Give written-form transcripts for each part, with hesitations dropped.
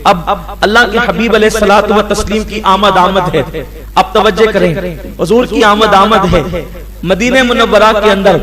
اب اللہ کے حبیب علیہ الصلوۃ والتسلیم کی آمد ہے. اب توجہ کریں، حضور کی آمد ہے. مدینہ منورہ کے اندر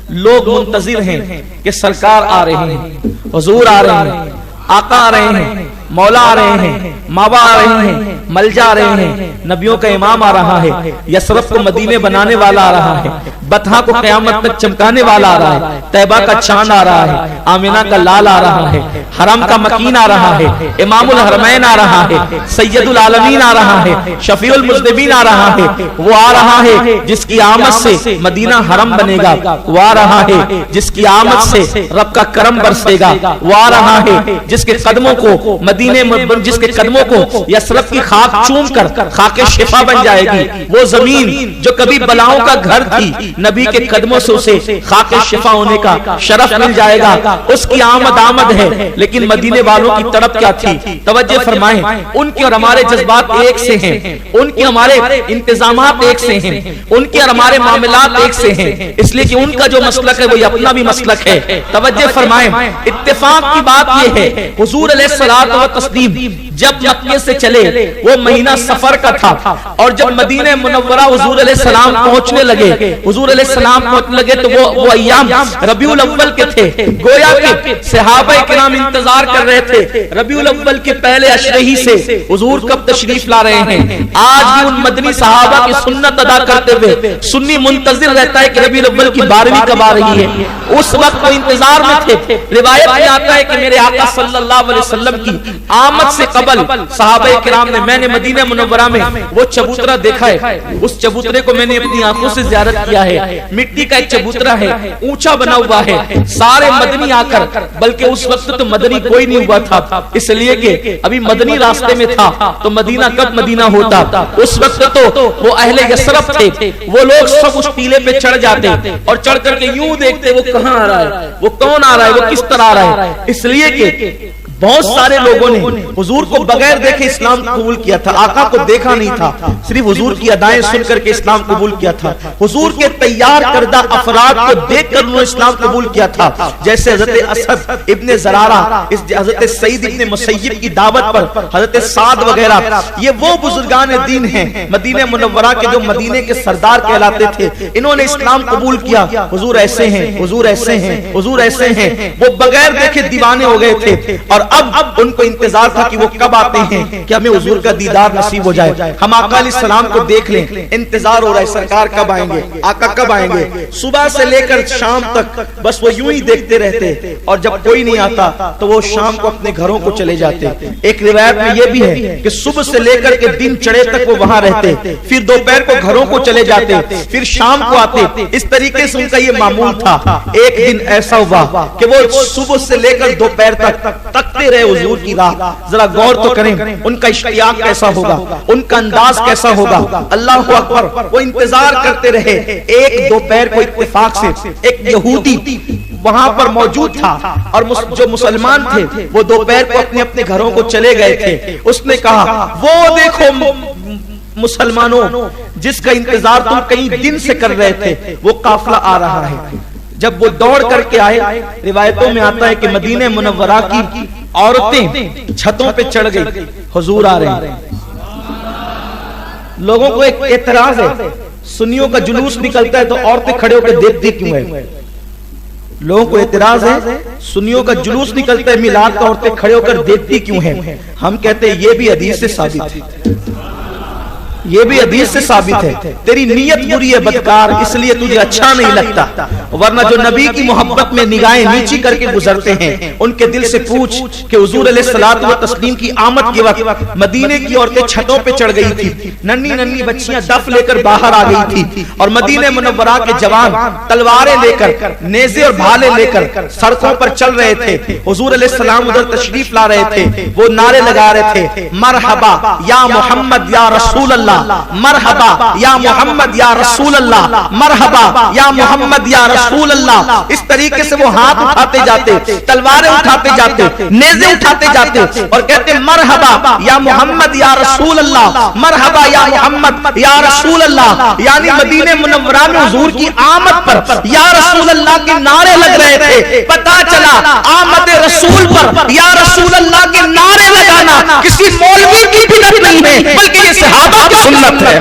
لوگ منتظر ہیں کہ سرکار آ رہے ہیں، حضور آ رہے ہیں، آقا آ رہے ہیں، مولا آ رہے ہیں، ماوا آ رہے ہیں، ملجا آ رہے ہیں، نبیوں کا امام آ رہا ہے، یثرب کو مدینے بنانے والا آ رہا ہے، بطحا کو قیامت تک چمکانے والا آ رہا ہے، طیبہ کا چاند آ رہا ہے، آمینہ کا لال آ رہا ہے، حرم کا مکین آ رہا ہے، امام الحرمین آ رہا ہے، سید العالمین آ رہا ہے، شفیع المذنبین آ رہا ہے. وہ آ رہا ہے جس کی آمد سے مدینہ حرم بنے گا، وہ آ رہا ہے جس کی آمد سے رب کا کرم برسے گا، وہ آ رہا ہے جس کے قدموں کو جس کے قدموں کو یثرب کی خاک چوم کر خاک شفا بن جائے گی. وہ زمین جو کبھی بلاؤں کا گھر تھی، نبی کے قدموں سے اسے خاک شفا ہونے کا شرف مل جائے گا. اس کی آمد ہے، لیکن مدینے والوں کی تڑپ کیا تھی؟ توجہ فرمائیں، ان کے اور ہمارے جذبات ایک سے ہیں، ان کے ہمارے انتظامات ایک سے ہیں، ان کے اور ہمارے معاملات ایک سے ہیں، اس لیے کہ ان کا جو مسلک ہے وہی اپنا بھی مسلک ہے. توجہ فرمائیں، اتفاق کی بات یہ ہے، حضور علیہ الصلوۃ والتسلیم جب مکے سے چلے وہ مہینہ سفر کا تھا، اور جب مدینہ منورہ حضور علیہ السلام پہنچنے لگے تو وہ ایام ربیع الاول کے تھے. گویا کہ صحابہ کرام انتظار کر رہے تھے ربیع الاول کے پہلے عشرے ہی سے حضور کب تشریف لا رہے ہیں. آج بھی ان مدنی صحابہ کی سنت ادا کرتے ہوئے سنی منتظر رہتا ہے کہ ربیع الاول کی 12ویں کب آ رہی ہے. اس وقت وہ انتظار میں تھے. روایت میں آتا ہے کہ میرے آقا صلی اللہ علیہ وسلم کی آمد سے قبل صحابہ کرام نے، میں نے مدینہ منورہ میں وہ چبوترا دیکھا ہے، اس چبوترے کو میں نے اپنی آنکھوں سے زیارت کیا ہے. مٹی کا ایک چبوترا ہے، اونچا بنا ہوا ہے. سارے مدنی آ کر، بلکہ اس وقت تو مدنی کوئی نہیں ہوا تھا، اس لیے کہ ابھی مدنی راستے میں تھا، تو مدینہ کب مدینہ ہوتا؟ اس وقت تو وہ اہل یثرب تھے. وہ لوگ سب اس ٹیلے پہ چڑھ جاتے اور چڑھ کر کے یوں دیکھتے وہ کہاں آ رہا ہے، وہ کون آ رہا ہے، وہ کس طرح آ رہا ہے. اس لیے کہ بہت سارے لوگوں نے حضور کو بغیر دیکھے اسلام قبول کیا تھا. آقا کو دیکھا نہیں تھا، صرف حضور کی ادائیں سن کر کے اسلام قبول کیا تھا. حضور کے تیار کردہ افراد کو دیکھ کر انہوں نے اسلام قبول کیا تھا، جیسے حضرت اسد ابن زرارہ، حضرت سعید ابن مسیب کی دعوت پر حضرت سعد وغیرہ. یہ وہ بزرگان دین ہیں مدینہ منورہ کے جو مدینے کے سردار کہلاتے تھے. انہوں نے اسلام قبول کیا. حضور ایسے ہیں، حضور ایسے ہیں، حضور ایسے ہیں. وہ بغیر دیکھے دیوانے ہو گئے تھے، اور اب ان کو انتظار تھا کہ وہ کب آتے ہیں کہ ہمیں حضور کا دیدار نصیب ہو جائے، ہم آقا علیہ السلام کو دیکھ لیں. انتظار ہو رہا ہے سرکار کب آئیں گے، آقا کب آئیں گے. صبح سے لے کر شام تک بس وہ یوں ہی دیکھتے رہتے، اور جب کوئی نہیں آتا تو وہ شام کو اپنے گھروں کو چلے جاتے. ایک روایت میں یہ بھی ہے کہ صبح سے لے کر کے دن چڑھے تک وہ وہاں رہتے، پھر دوپہر کو گھروں کو چلے جاتے، پھر شام کو آتے. اس طریقے سے ان کا یہ معمول تھا. ایک دن ایسا ہوا کہ وہ صبح سے لے کر دوپہر تک تکتے رہے حضور کی راہ. ذرا غور تو کریں ان کا اشتیاق کیسا ہوگا، ان کا انداز کیسا ہوگا. اللہ اکبر. وہ انتظار کرتے رہے. ایک دوپہر کو اتفاق سے ایک یہودی وہاں پر موجود تھا، اور جو مسلمان تھے وہ دوپہر کو اپنے اپنے گھروں کو چلے گئے تھے. اس نے کہا وہ دیکھو مسلمانوں، جس کا انتظار تم کئی دن سے کر رہے تھے، وہ قافلہ آ رہا ہے. جب وہ دوڑ کر کے آئے، روایتوں میں آتا ہے کہ مدینہ منورہ کی عورتیں چھتوں پہ چڑھ گئی، حضور آ رہے ہیں. لوگوں کو ایک اعتراض ہے، سنیوں کا جلوس نکلتا ہے تو عورتیں کھڑے ہو کے دیکھتی کیوں ہے؟ لوگوں کو اعتراض ہے، سنیوں کا جلوس نکلتا ہے میلاد کا، عورتیں کھڑے ہو کر دیکھتی کیوں ہیں؟ ہم کہتے ہیں یہ بھی حدیث سے ثابت ہے، یہ بھی حدیث سے ثابت ہے. تیری نیت بری ہے بدکار، اس لیے تجھے اچھا نہیں لگتا. ورنہ جو نبی کی محبت میں نگاہیں نیچی کر کے گزرتے ہیں، ان کے دل سے پوچھ کہ حضور علیہ الصلوۃ والتسلیم کی آمد کے وقت مدینے کی عورتیں چھتوں پہ چڑھ گئی تھی، ننھی ننھی بچیاں دف لے کر باہر آ گئی تھی، اور مدینہ منورہ کے جوان تلواریں لے کر، نیزے اور بھالے لے کر سڑکوں پر چل رہے تھے. حضور علیہ السلام ادھر تشریف لا رہے تھے. وہ نعرے لگا رہے تھے، مرحبا یا محمد یا رسول اللہ. اللہ مرحبا یا محمد یا رسول اللہ مرحبا یا محمد یا رسول اللہ. اس طریقے سے وہ ہاتھ اٹھاتے جاتے, تلواریں اٹھاتے جاتے, نیزے اٹھاتے جاتے اور کہتے مرحبا یا محمد یا رسول اللہ مرحبا یا محمد یا رسول اللہ. یعنی مدینہ منورہ میں حضور کی آمد پر یا رسول اللہ کے نعرے لگ رہے تھے. پتہ چلا آمد رسول پر یا رسول اللہ کے نعرے لگانا کسی مولوی کی بدعت نہیں ہے بلکہ یہ صحابہ کی سنت ہے.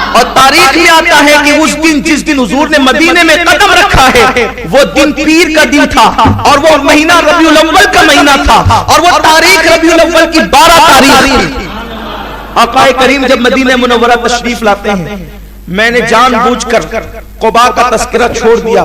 اور تاریخ میں آتا ہے کہ اس دن جس دن حضور نے مدینے میں قدم رکھا ہے وہ دن پیر کا دن تھا اور وہ مہینہ ربیع الاول کا مہینہ تھا اور وہ تاریخ ربیع الاول کی 12 تاریخ. آقا کریم جب مدینہ منورہ تشریف لاتے ہیں, میں نے جان بوجھ کر قباء کا تذکرہ چھوڑ دیا,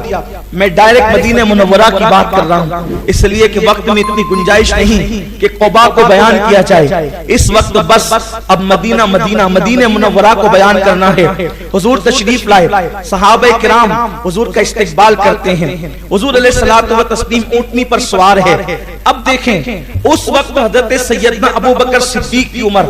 میں ڈائریکٹ مدینہ منورہ کی بات کر رہا ہوں اس لیے کہ وقت میں اتنی گنجائش نہیں کہ قباء کو بیان کیا جائے. اس وقت بس اب مدینہ منورہ کو بیان کرنا ہے. حضور تشریف لائے, صحابہ کرام حضور کا استقبال کرتے ہیں. حضور علیہ الصلوۃ والتسلیم اونٹنی پر سوار ہے. اب دیکھیں اس وقت حضرت سیدنا ابو بکر صدیق کی عمر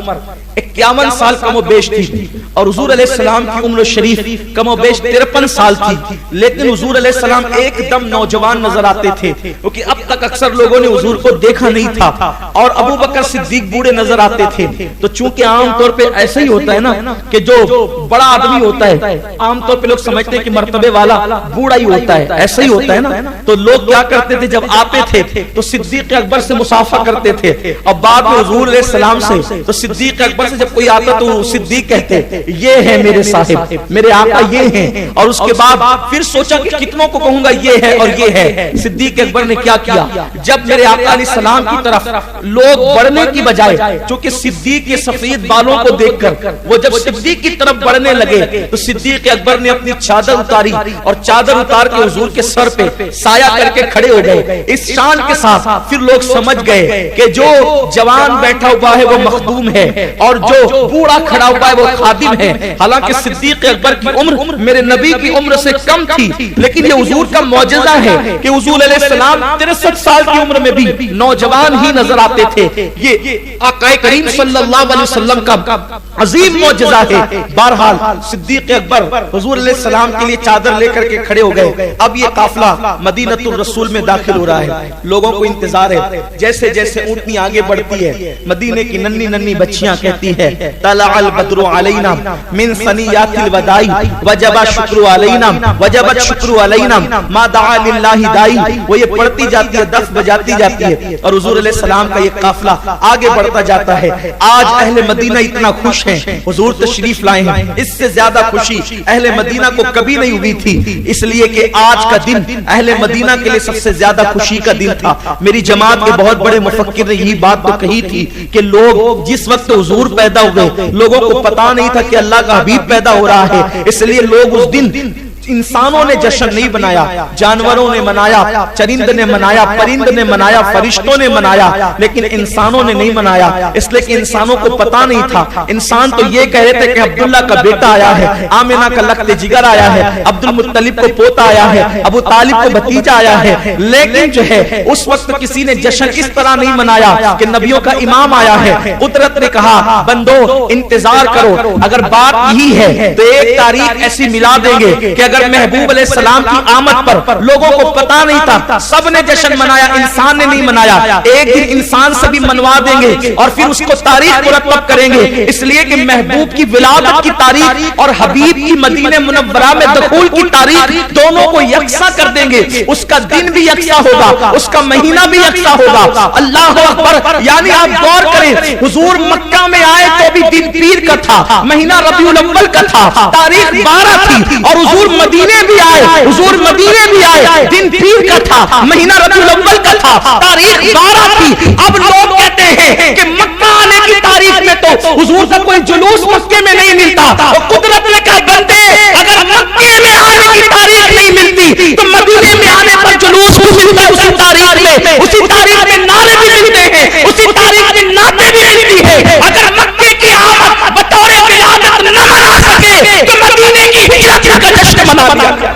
51 سال کم و بیش تھی اور حضور علیہ السلام کی عمر شریف کم و بیش 53 سال تھی. لیکن حضور علیہ السلام ایک دم نوجوان نظر آتے تھے کیونکہ اب تک اکثر لوگوں نے حضور کو دیکھا نہیں تھا اور ابو بکر صدیق بوڑھے نظر آتے تھے. تو چونکہ عام طور پہ ایسا ہی ہوتا ہے نا کہ جو بڑا آدمی ہوتا ہے عام طور پہ لوگ سمجھتے ہیں کہ مرتبے والا بوڑھا ہی ہوتا ہے, ایسا ہی ہوتا ہے نا. تو لوگ کیا کرتے تھے جب آتے تھے تو صدیق اکبر سے مصافحہ کرتے تھے اور بعد میں حضور علیہ السلام سے تو صدیق اکبر سے جب کوئی آتا تو صدیق کہتے یہ ہے میرے صاحب, میرے آقا یہ ہیں. اور اس کے بعد پھر سوچا کہ کتنوں کو کہوں گا یہ ہے اور یہ ہے. صدیق اکبر نے کیا کیا, جب میرے آقا علیہ السلام کی طرف لوگ بڑھنے کی بجائے چونکہ صدیق کے سفید بالوں کو دیکھ کر وہ جب صدیق کی طرف بڑھنے لگے تو صدیق اکبر نے اپنی چادر اتاری اور چادر اتار کے حضور کے سر پہ سایہ کر کے کھڑے ہو گئے. اس شان کے ساتھ پھر لوگ سمجھ گئے کہ جو جوان بیٹھا ہوا ہے وہ مخدوم ہے اور جو بوڑھا کھڑا ہوا ہے وہ خادم ہے. حالانکہ صدیق اکبر کی عمر میرے نبی کی عمر سے کم تھی لیکن یہ حضور کا معجزہ ہے کہ حضور علیہ السلام 63 سال کی عمر میں بھی نوجوان ہی نظر آتے تھے. یہ آقا کریم صلی اللہ علیہ وسلم کا عظیم معجزہ ہے. بہرحال صدیق اکبر حضور علیہ السلام کے لیے چادر لے کر کے کھڑے ہو گئے. اب یہ قافلہ مدینہ الرسول میں داخل ہو رہا ہے, لوگوں کو انتظار ہے. جیسے جیسے اونٹنی آگے بڑھتی ہے مدینے کی ننھی ننھی بچیاں کہتی ہے طلع البدر علینا من ثنیات الوداع وجب الشکر علینا وجب الشکر علینا ما دعا للہ دائی. وہ یہ پڑھتی جاتی ہے, دف بجاتی جاتی ہے اور حضور علیہ السلام کا یہ قافلہ آگے بڑھتا جاتا ہے. آج اہل مدینہ اتنا خوش ہیں حضور تشریف لائے ہیں, اس سے زیادہ خوشی اہل مدینہ کو کبھی نہیں ہوئی تھی. اس لیے کہ آج کا دن اہل مدینہ کے لیے سب سے زیادہ خوشی کا دن تھا. میری جماعت کے بہت بڑے مفکر نے یہی بات تو کہی تھی کہ لوگ جس وقت حضور پیدا ہوئے لوگوں کو پتا نہیں تھا کہ اللہ کا حبیب پیدا ہو رہا ہے, اس لیے لوگ اس دن انسانوں نے جشن نہیں منایا, جانوروں نے منایا, چرند نے منایا, پرند نے منایا, فرشتوں نے منایا, لیکن انسانوں نے نہیں منایا. اس لیے کہ انسانوں کو پتا نہیں تھا. انسان تو یہ کہہ رہے تھے کہ عبداللہ کا بیٹا آیا ہے, آمنہ کا لخت جگر آیا ہے, عبد المطلب کو پوتا آیا ہے, ابو طالب کو بھتیجا آیا ہے. لیکن جو ہے اس وقت کسی نے جشن اس طرح نہیں منایا کہ نبیوں کا امام آیا ہے. قدرت نے کہا بندو انتظار کرو, اگر بات یہی ہے تو ایک تاریخ ایسی ملا دیں گے کہ اگر محبوب علیہ السلام کی آمد پر لوگوں کو پتا نہیں تھا, سب نے جشن منایا, انسان نے نہیں منایا. ایک دن انسان سے بھی منوا دیں گے اور پھر اس کو تاریخ مرتب کریں گے. اس لیے کہ محبوب کی ولادت کی تاریخ اور حبیب کی مدینہ منورہ میں دخول کی تاریخ دونوں کو یکساں کر دیں گے. اس کا دن بھی یکساں ہوگا, اس کا مہینہ بھی یکساں ہوگا. اللہ اکبر. یعنی آپ غور کریں, حضور مکہ میں آئے تو بھی دن پیر کا تھا, مہینہ ربیع الاول کا تھا, تاریخ 12 تھی, اور حضور مدینے بھی آئے, حضور مدینے بھی آئے, دن پیر کا تھا, مہینہ ربیع الاول کا تھا, تاریخ 12 تھی. اب لوگ کہتے ہیں کہ مکہ آنے کی تاریخ میں تو حضور کا کوئی جلوس مکے میں نہیں ملتا. قدرت نے کہا بندے اگر مکے میں آنے کی تاریخ نہیں ملتی تو مدینے میں آنے پر جلوس بھی ملتا ہے. اسی تاریخ میں, اسی تاریخ میں نعرے بھی ملتے ہیں, اسی تاریخ میں نعتیں بھی ملتی ہے. اگر مکے کی آمد بطور ولادت نہ منا سکے تو مدینے کی ہجرت کا جشن منا لیا,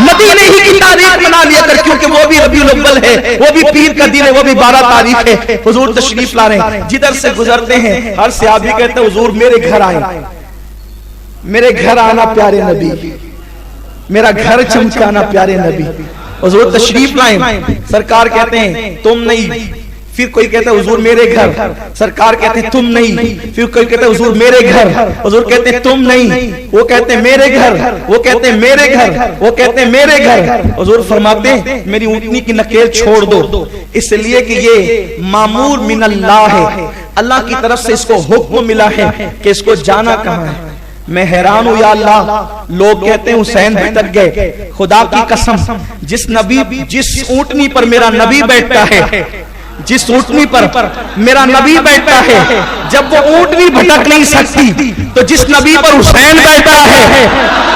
مدینے ہی کی تاریخ منا لیا کر, کیونکہ وہ بھی ربیع الاول ہے، وہ بھی پیر کا دن ہے، وہ بھی 12 تاریخ ہے، حضور تشریف لا رہے ہیں، جدھر سے گزرتے ہیں ہر صحابی کہتے ہیں حضور میرے گھر آئے، میرے گھر آنا پیارے نبی، میرا گھر چمکانا پیارے نبی، حضور تشریف لائیں، سرکار کہتے ہیں تم نہیں، پھر کوئی کہتا ہے حضور میرے گھر، سرکار کہتے ہیں تم نہیں، پھر کوئی کہتا ہے حضور میرے گھر، حضور کہتے ہیں تم نہیں، وہ کہتے ہیں میرے گھر، وہ کہتے ہیں میرے گھر، وہ کہتے ہیں میرے گھر، حضور فرماتے ہیں میری اونٹنی کی نکیل چھوڑ دو، اس لیے کہ یہ مامور من اللہ ہے، اللہ کی طرف سے اس کو حکم ملا ہے کہ اس کو جانا کہاں ہے۔ میں حیران ہوں یا اللہ، لوگ کہتے ہیں حسین بھٹک گئے، خدا کی قسم جس اونٹنی پر میرا نبی بیٹھتا ہے، جس اونٹنی پر میرا نبی بیٹھتا ہے، جب وہ اونٹنی بھٹک نہیں سکتی تو جس نبی پر حسین بیٹھتا ہے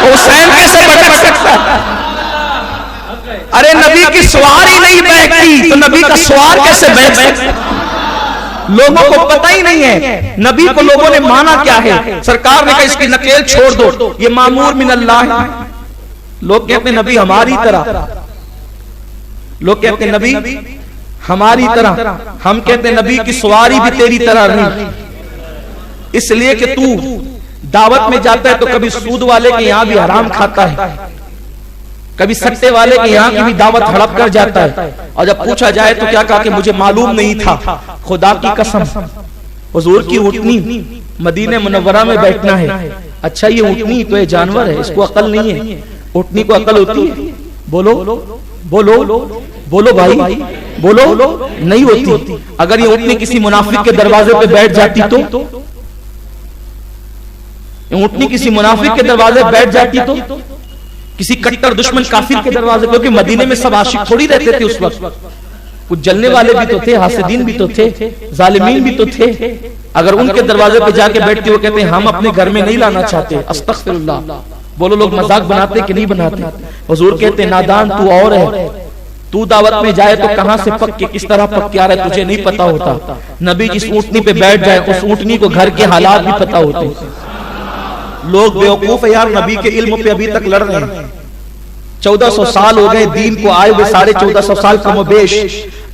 حسین کیسے بھٹک سکتا؟ ارے نبی کی سوار ہی نہیں بیٹھتی تو نبی کا سوار کیسے بیٹھ سکتا؟ لوگوں کو پتہ ہی نہیں ہے، نبی کو لوگوں نے مانا کیا ہے، سرکار نے کہا اس کی نکیل چھوڑ دو، یہ مامور من اللہ ہے۔ لوگ کہتے ہیں نبی ہماری طرح، لوگ کہتے ہیں نبی ہماری طرح، ہم کہتے ہیں نبی کی سواری بھی تیری طرح نہیں، اس لیے کہ تو دعوت میں جاتا ہے تو کبھی سود والے کے یہاں بھی حرام کھاتا ہے، کبھی سٹے والے کے یہاں کی بھی دعوت ہڑپ کر جاتا ہے، اور جب پوچھا جائے تو کیا کہا کہ مجھے معلوم نہیں تھا۔ خدا کی قسم حضور کی اونٹنی مدینہ منورہ میں بیٹھنا ہے، اچھا یہ اونٹنی تو یہ جانور ہے، اس کو عقل نہیں ہے، اونٹنی کو عقل ہوتی ہے؟ بولو بولو بولو بھائی بولو، نہیں ہوتی۔ اگر یہ اونٹنی کسی منافق کے دروازے پہ بیٹھ جاتی تو، اونٹنی کسی منافق کے دروازے پہ بیٹھ جاتی تو، کسی کٹر دشمن کافر کے دروازے، کیونکہ مدینے میں سب عاشق تھوڑی رہتے تھے اس وقت، کچھ جلنے والے بھی تو تھے، حاسدین بھی تو تھے، ظالمین بھی تو تھے، اگر ان کے دروازے پہ جا کے بیٹھتے وہ کہتے ہیں ہم اپنے گھر میں نہیں لانا چاہتے، استغفر اللہ۔ بولو لوگ مذاق بناتے کہ نہیں بناتے؟ حضور کہتے ہیں نادان تو اور ہے، تو دعوت میں جائے تو کہاں سے پک کے کس طرح پک کے آ رہا ہے تجھے نہیں پتا ہوتا، نبی جس اونٹنی پہ بیٹھ جائے اس اونٹنی کو گھر کے حالات بھی پتا ہوتے۔ لوگ بیوقوف ہے یار، نبی کے علم پہ ابھی تک لڑ رہے ہیں، 1400 سال ہو گئے دین کو آئے ہوئے، 1450 سال کم و بیش،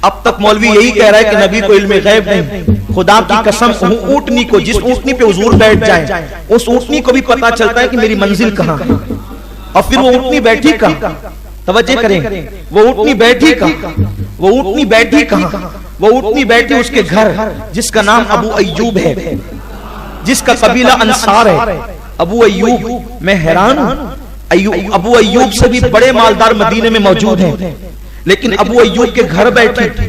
اب تک مولوی یہی کہہ رہا ہے کہ نبی کو علم غیب نہیں۔ خدا کی قسم اونٹنی کو، جس اونٹنی پہ حضور بیٹھ جائیں اس اونٹنی کو بھی پتا چلتا ہے کہ میری منزل کہاں ہے، اور پھر وہ اونٹنی بیٹھی کہاں، توجہ کریں، وہ اونٹنی بیٹھی کہاں، وہ اونٹنی بیٹھی کہاں، وہ اونٹنی بیٹھی اس کے گھر جس کا نام ابو ایوب ہے، جس کا قبیلہ انصار ہے۔ ابو ایوب، میں حیران ہوں، ابو ایوب سے بھی بڑے مالدار مدینے میں موجود ہیں، لیکن ابو ایوب کے گھر بیٹھی،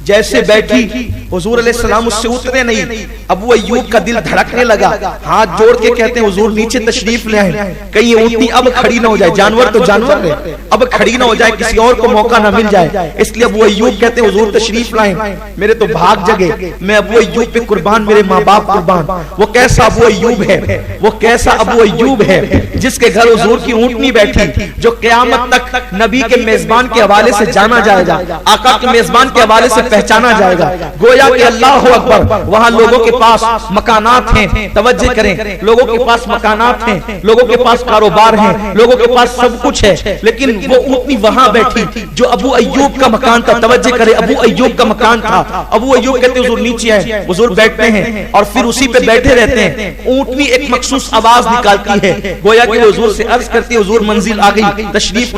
جیسے بیٹھی حضور علیہ السلام اس سے اترے نہیں، ابو ایوب کا دل دھڑکنے لگا، ہاتھ جوڑ کے کہتے ہیں حضور نیچے تشریف لے آئیں، کہیں اونٹنی اب کھڑی نہ ہو جائے، جانور تو جانور ہے، اب کھڑی نہ ہو جائے، کسی اور کو موقع نہ مل جائے، اس لیے ابو ایوب کہتے ہیں حضور تشریف لائیں، میرے تو بھاگ جگے، میں ابو ایوب پہ قربان، میرے ماں باپ قربان۔ وہ کیسا ابو ایوب ہے، وہ کیسا ابو ایوب ہے جس کے گھر حضور کی اونٹنی بیٹھی، جو قیامت تک نبی کے میزبان کے حوالے سے جانا جائے گا، آقا کے میزبان کے حوالے سے پہچانا جائے گا، گویا کہ اللہ اکبر، وہاں لوگوں کے پاس مکانات ہیں، توجہ کریں، لوگوں کے پاس مکانات ہیں، لوگوں کے پاس کاروبار ہیں، لوگوں کے پاس سب کچھ ہے، لیکن وہ اونٹنی وہاں بیٹھی جو ابو ایوب کا مکان تھا، توجہ کریں، ابو ایوب کا مکان تھا۔ ابو ایوب کہتے ہیں حضور نیچے آئے، حضور بیٹھتے ہیں اور پھر اسی پہ بیٹھے رہتے ہیں، اونٹنی ایک مخصوص آواز نکالتی ہے، گویا کہ وہ حضور سے عرض کرتی ہے حضور منزل آ گئی، تشریف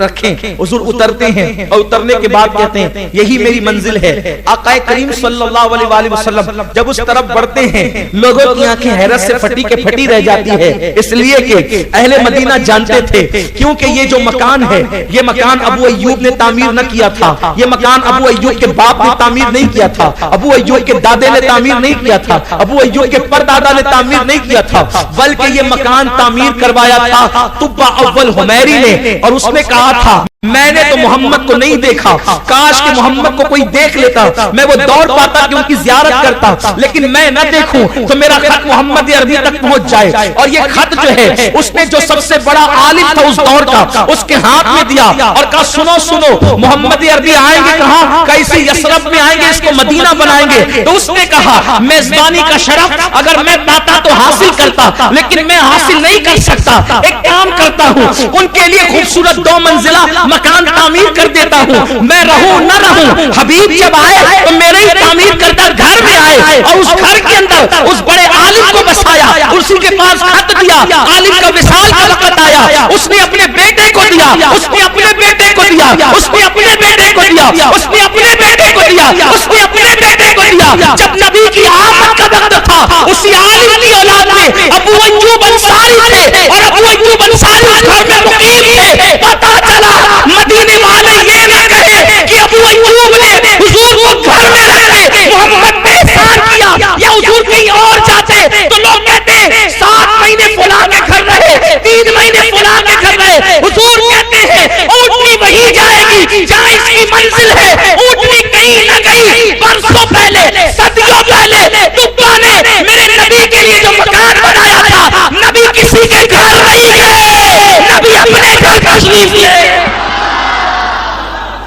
رکھیں، حضور اترتے ہیں، اور اترنے کے بعد کہتے ہیں یہی میری منزل ہے۔ آقا کریم صلی اللہ علیہ وآلہ وسلم جب اس طرف بڑھتے ہیں، لوگوں کی آنکھیں حیرت سے پھٹی کے پھٹی رہ جاتی ہے، اس لیے کہ اہل مدینہ جانتے تھے، کیونکہ یہ جو مکان ہے یہ مکان ابو ایوب نے تعمیر نہ کیا تھا، یہ مکان ابو ایوب کے باپ نے تعمیر نہیں کیا تھا، ابو ایوب کے دادے نے تعمیر نہیں کیا تھا، ابو ایوب کے پردادا نے تعمیر نہیں کیا تھا، بلکہ یہ مکان تعمیر کروایا تھا طبع اول حمیری نے، اور اس نے کہا تھا میں نے تو محمد کو نہیں دیکھا، کاش کہ محمد کو کوئی دیکھ لیتا، میں وہ دوڑ پاتا کہ ان کی زیارت کرتا، لیکن میں نہ دیکھوں تو میرا خط محمد عربی تک پہنچ جائے۔ اور یہ خط جو ہے اس نے جو سب سے بڑا عالم تھا اس دور کا اس کے ہاتھ میں دیا اور کہا سنو سنو، محمد عربی آئیں گے کہاں؟ کیسے یثرب میں آئیں گے، اس کو مدینہ بنائیں گے۔ تو اس نے کہا میزبانی کا شرف اگر میں پاتا تو حاصل کرتا، لیکن میں حاصل نہیں کر سکتا، ایک کام کرتا ہوں، ان کے لیے خوبصورت 2 منزلہ مکان تعمیر کر دیتا ہوں، میں رہوں نہ رہوں، حبیب جب آئے تو میرے ہی تعمیر کردہ گھر میں آئے اور اس گھر کے اندر اس بڑے عالم کو بسایا، اسی کے پاس خط دیا، عالم کا وصال کا وقت آیا، اس نے اپنے بیٹے کو دیا، اس نے اپنے بیٹے کو دیا، اس نے اپنے بیٹے کو دیا، اس نے اپنے بیٹے کو دیا، اس نے اپنے بیٹے کو دیا۔ جب نبی کی آمد کا وقت تھا، اسی عالم کی اولاد میں ابو ایوب انصاری تھے اور ابو ایوب انصاری اس گھر میں مقیم تھے۔ پتہ چلا مدینے والے یہ نہ کہے کہ ابو ایوب نے حضور کو گھر میں رکھ کے محمد نے احسان کیا، یا حضور کہیں اور جاتے تو لوگ کہتے 7 مہینے فلاں کے گھر رہے، 3 مہینے فلاں کے گھر رہے۔ حضور کہتے ہیں اونٹنی وہی جائے گی جہاں اس کی منزل ہے، اونٹنی کہیں نہ گئی۔ برسوں پہلے، صدیوں پہلے تبا نے میرے نبی کے لیے جو مکان بنایا تھا، نبی کسی کے گھر نہیں گئے، نبی اپنے گھر تشریف لے،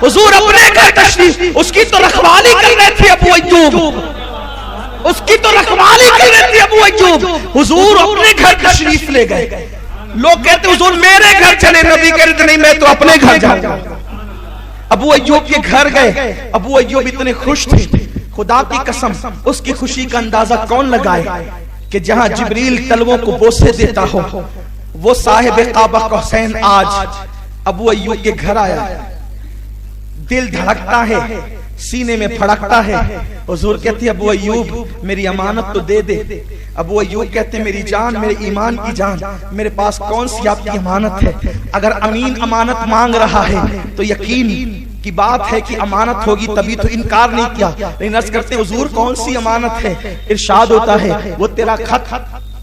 حضور اپنے گھر تشریف۔ اس کی تو رکھوالی کر رہے تھے ابو ایوب، اس کی تو رکھوالی کر رہے تھے ابو ایوب، حضور اپنے گھر تشریف لے گئے۔ لوگ کہتے حضور میرے گھر چلے، نبی کہتے نہیں میں تو اپنے گھر جاؤں گا۔ ابو ایوب کے گھر گئے، ابو ایوب اتنے خوش تھے، خدا کی قسم اس کی خوشی کا اندازہ کون لگائے کہ جہاں جبریل تلووں کو بوسے دیتا ہو، وہ صاحب کعبہ کا حسین آج ابو ایوب کے گھر آیا۔ دل دھڑکتا ہے، سینے میں پھڑکتا ہے۔ حضور کہتے ابو ایوب میری امانت تو دے دے۔ ابو ایوب کہتے میری جان، میرے ایمان کی جان، میرے پاس کون سی آپ کی امانت ہے؟ اگر امین امانت مانگ رہا ہے تو یقین کی بات ہے کہ امانت ہوگی، تبھی تو انکار نہیں کیا۔ لیکن عرض کرتے حضور کون سی امانت ہے؟ ارشاد ہوتا ہے وہ تیرا خط،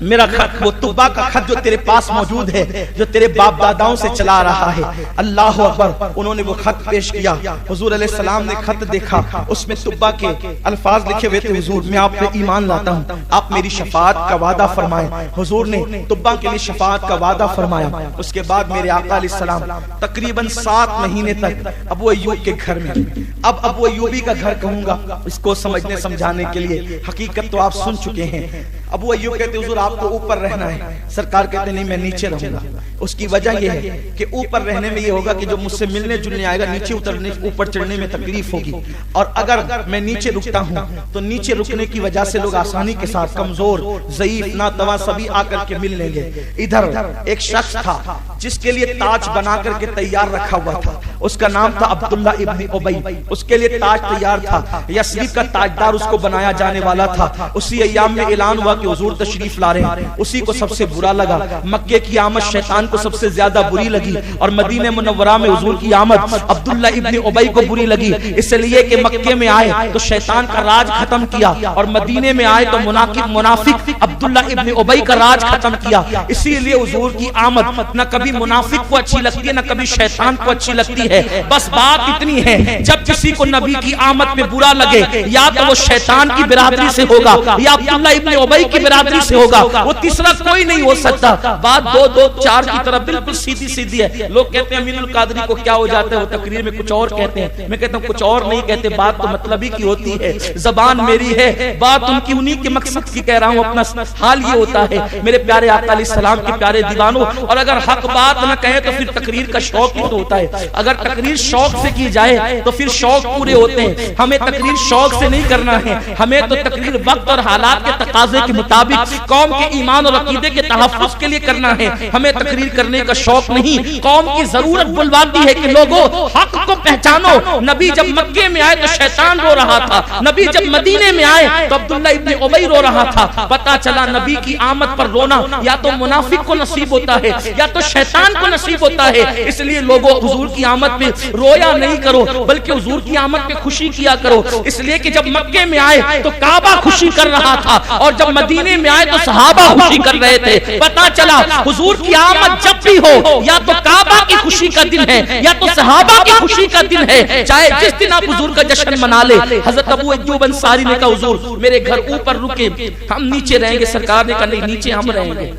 میرا خط، وہ طبا کا خط جو تیرے پاس موجود ہے، جو تیرے باپ داداؤں سے چلا رہا ہے۔ اللہ اکبر، انہوں نے وہ خط پیش کیا۔ حضور علیہ السلام نے خط دیکھا، اس میں طبا کے الفاظ لکھے ہوئے تھے، حضور میں آپ پہ ایمان لاتا ہوں، آپ میری شفاعت کا وعدہ فرمائیں۔ حضور نے طبا کے لیے شفاعت کا وعدہ فرمایا۔ اس کے بعد میرے آقا علیہ السلام تقریباً 7 مہینے تک ابو ایوب کے گھر میں۔ اب ابو ایوبی کا گھر کہوں گا اس کو سمجھنے سمجھانے کے لیے، حقیقت تو آپ سن چکے ہیں۔ ابو ایوب کہتے حضور آپ کو اوپر رہنا ہے، سرکار کہتے نہیں میں نیچے رہوں گا۔ اس کی وجہ یہ ہے کہ اوپر رہنے میں یہ ہوگا کہ جو مجھ سے ملنے جلنے آئے گا نیچے اترنے اوپر چڑھنے میں تکلیف ہوگی، اور اگر میں نیچے رکتا ہوں تو نیچے رکنے کی وجہ سے لوگ آسانی کے ساتھ کمزور، ضعیف، ناتواں سبھی آ کر کے مل لیں گے۔ ادھر ایک شخص تھا جس کے لیے تاج بنا کر کے تیار رکھا ہوا تھا، اس کا نام تھا عبداللہ ابن ابی، اس کے لیے تاج تیار تھا، یثرب کا تاجدار اس کو بنایا جانے والا تھا۔ اسی ایام میں اعلان ہوا کہ حضور تشریف لا رہے ہیں، اسی کو سب سے برا لگا۔ مکے کی آمد شیطان کو سب سے زیادہ بری لگی، اور مدینہ منورہ میں حضور کی آمد عبداللہ ابن ابی کو بری لگی، اس لیے کہ مکے میں آئے تو شیطان کا راج ختم کیا، اور مدینے میں آئے تو منافق عبداللہ ابن ابی کا راج ختم کیا۔ اسی لیے حضور کی آمد نہ کبھی منافق کو اچھی لگتی ہے، نہ کبھی شیطان کو اچھی لگتی ہے۔ بس بات اتنی ہے جب کسی کو نبی کی آمد میں برا لگے، یا تو وہ شیطان کی برادری سے ہوگا یا عبداللہ ابن ابی کی برادری سے ہوگا، وہ تیسرا کوئی نہیں ہو سکتا۔ بات 2 4 کی طرف بالکل سیدھی سیدھی ہے۔ لوگ کہتے ہیں امین القادری کو کیا ہو جاتا ہے، وہ تقریر میں کچھ اور کہتے ہیں، میں کہتا ہوں کچھ اور نہیں کہتے، بات تو مطلب ہی کی ہوتی ہے، زبان میری ہے، بات ان کی انہی کے مقصد کی کہہ رہا ہوں۔ اپنا حال یہ ہوتا ہے میرے پیارے آقا علیہ السلام کے پیارے دیوانوں، اور اگر حق بات نہ کہے تو پھر تقریر کا شوق ہی تو ہوتا ہے۔ اگر تقریر شوق سے کی جائے تو پھر شوق پورے ہوتے ہیں۔ ہمیں تقریر شوق سے نہیں کرنا ہے، ہمیں تو تقریر وقت اور حالات کے تقاضے کے مطابق قوم کے ایمان اور عقیدے کے تحفظ کے لیے کرنا ہے۔ ہمیں تقریر کرنے کا شوق نہیں، قوم کی ضرورت بلواتی ہے کہ لوگوں حق کو پہچانو۔ نبی جب مکے میں آئے تو شیطان رو رہا تھا، نبی جب مدینے میں آئے تو عبداللہ ابن ابی رو رہا تھا۔ پتا چلا نبی کی آمد پر رونا یا تو منافق کو نصیب ہوتا ہے یا تو شیطان کو نصیب ہوتا ہے۔ اس لیے لوگوں حضور کی آمد پہ رویا نہیں کرو، بلکہ حضور کی آمد پہ خوشی کیا کرو۔ اس لیے کہ جب مکے میں آئے تو کعبہ خوشی کر رہا تھا، اور جب مدینے میں آئے تو صحابہ خوشی کر رہے تھے۔ پتا چلا حضور کی آمد جب بھی ہو، یا تو کعبہ کی خوشی کا دن ہے یا تو صحابہ کی خوشی کا دن ہے، چاہے جس دن آپ حضور کا جشن منا لے۔ حضرت ابو ایوب انصاری نے کہا حضور میرے گھر اوپر رکے، ہم نیچے رہیں گے۔ سرکار نے کہا نہیں، نیچے ہم رہیں گے۔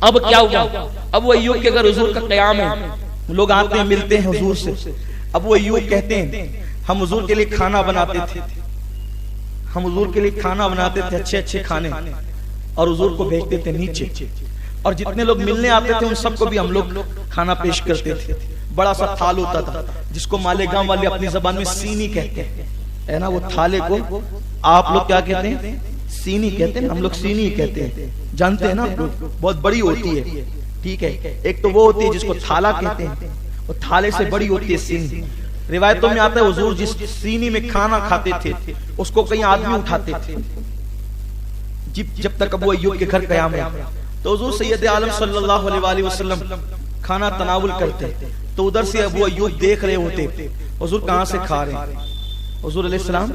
اب کیا ہوا؟ ابو ایوب کے گھر حضور کا قیام ہے، لوگ آتے ہیں ملتے ہیں حضور سے۔ ابو ایوب کہتے ہیں ہم حضور کے لیے کھانا بناتے تھے، ہم حضور کے لیے کھانا بناتے تھے، اچھے اچھے کھانے، اور حضور کو بھیجتے تھے نیچے۔ اور جتنے لوگ ملنے آتے تھے ان سب کو بھی ہم لوگ کھانا پیش کرتے تھے. بڑا سا تھال ہوتا تھا جس کو مالیگاؤں والے اپنی زبان میں سینی کہتے ہیں, ہے نا. وہ تھالے کو آپ لوگ کیا کہتے ہیں؟ سینی کہتے ہیں, ہم لوگ سینی کہتے ہیں, جانتے ہیں نا. بہت بڑی ہوتی ہے, ٹھیک ہے. ایک تو وہ ہوتی ہے جس کو تھالا کہتے ہیں, وہ تھالے سے بڑی ہوتی ہے سینی. روایتوں میں آتا ہے حضور جس سینی میں کھانا کھاتے تھے اس کو کئی آدمی اٹھاتے تھے جب تک ابو ایوب کے گھر قیام ہے. تو حضور سید عالم صلی اللہ علیہ وآلہ وسلم کھانا تناول کرتے تو ادھر سے ابو ایوب دیکھ رہے ہوتے حضور کہاں سے کھا رہے ہیں, حضور علیہ السلام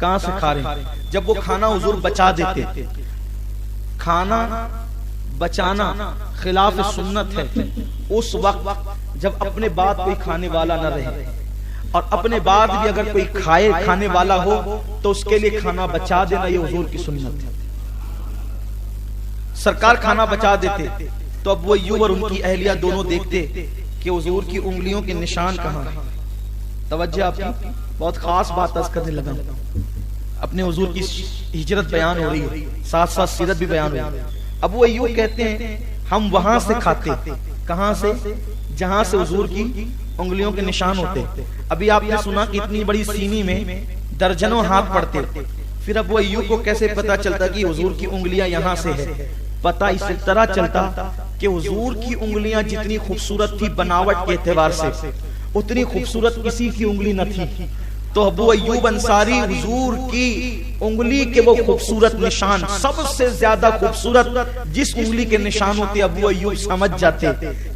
کہاں سے کھا رہے ہیں. جب وہ کھانا حضور بچا دیتے, کھانا بچانا خلاف سنت ہے اس وقت جب اپنے بعد کوئی کھانے والا نہ رہے, اور اپنے بعد بھی اگر کوئی کھانے والا ہو تو اس کے لیے کھانا بچا دینا یہ حضور کی سنت ہے. سرکار کھانا بچا دیتے تو اب وہ ایوب اور ان کی اہلیہ دونوں دیکھتے کہ حضور کی انگلیوں کے نشان کہاں ہیں. توجہ آپ کی بہت خاص بات عرض کرنے لگا. اپنے حضور کی ہجرت بیان ہو رہی ہے, ساتھ ساتھ سیرت بھی بیان ہو رہی ہے. اب وہ ایوب کہتے ہیں ہم وہاں سے کھاتے, کہاں سے؟ جہاں سے حضور کی انگلیوں کے نشان ہوتے. ابھی آپ نے سنا کہ اتنی بڑی سینی میں درجنوں ہاتھ پڑتے, پھر اب وہ ایوب کو کیسے پتا چلتا کہ حضور کی انگلیاں یہاں سے ہے؟ پتا اس طرح چلتا کہ حضور کی انگلیاں جتنی خوبصورت تھی بناوٹ کے اعتبار سے اتنی خوبصورت کسی کی انگلی نہ تھی. تو ابو ایوب انصاری حضور کی انگلی کے وہ خوبصورت نشان, سب سے زیادہ خوبصورت جس انگلی کے نشان ہوتے ابو ایوب سمجھ جاتے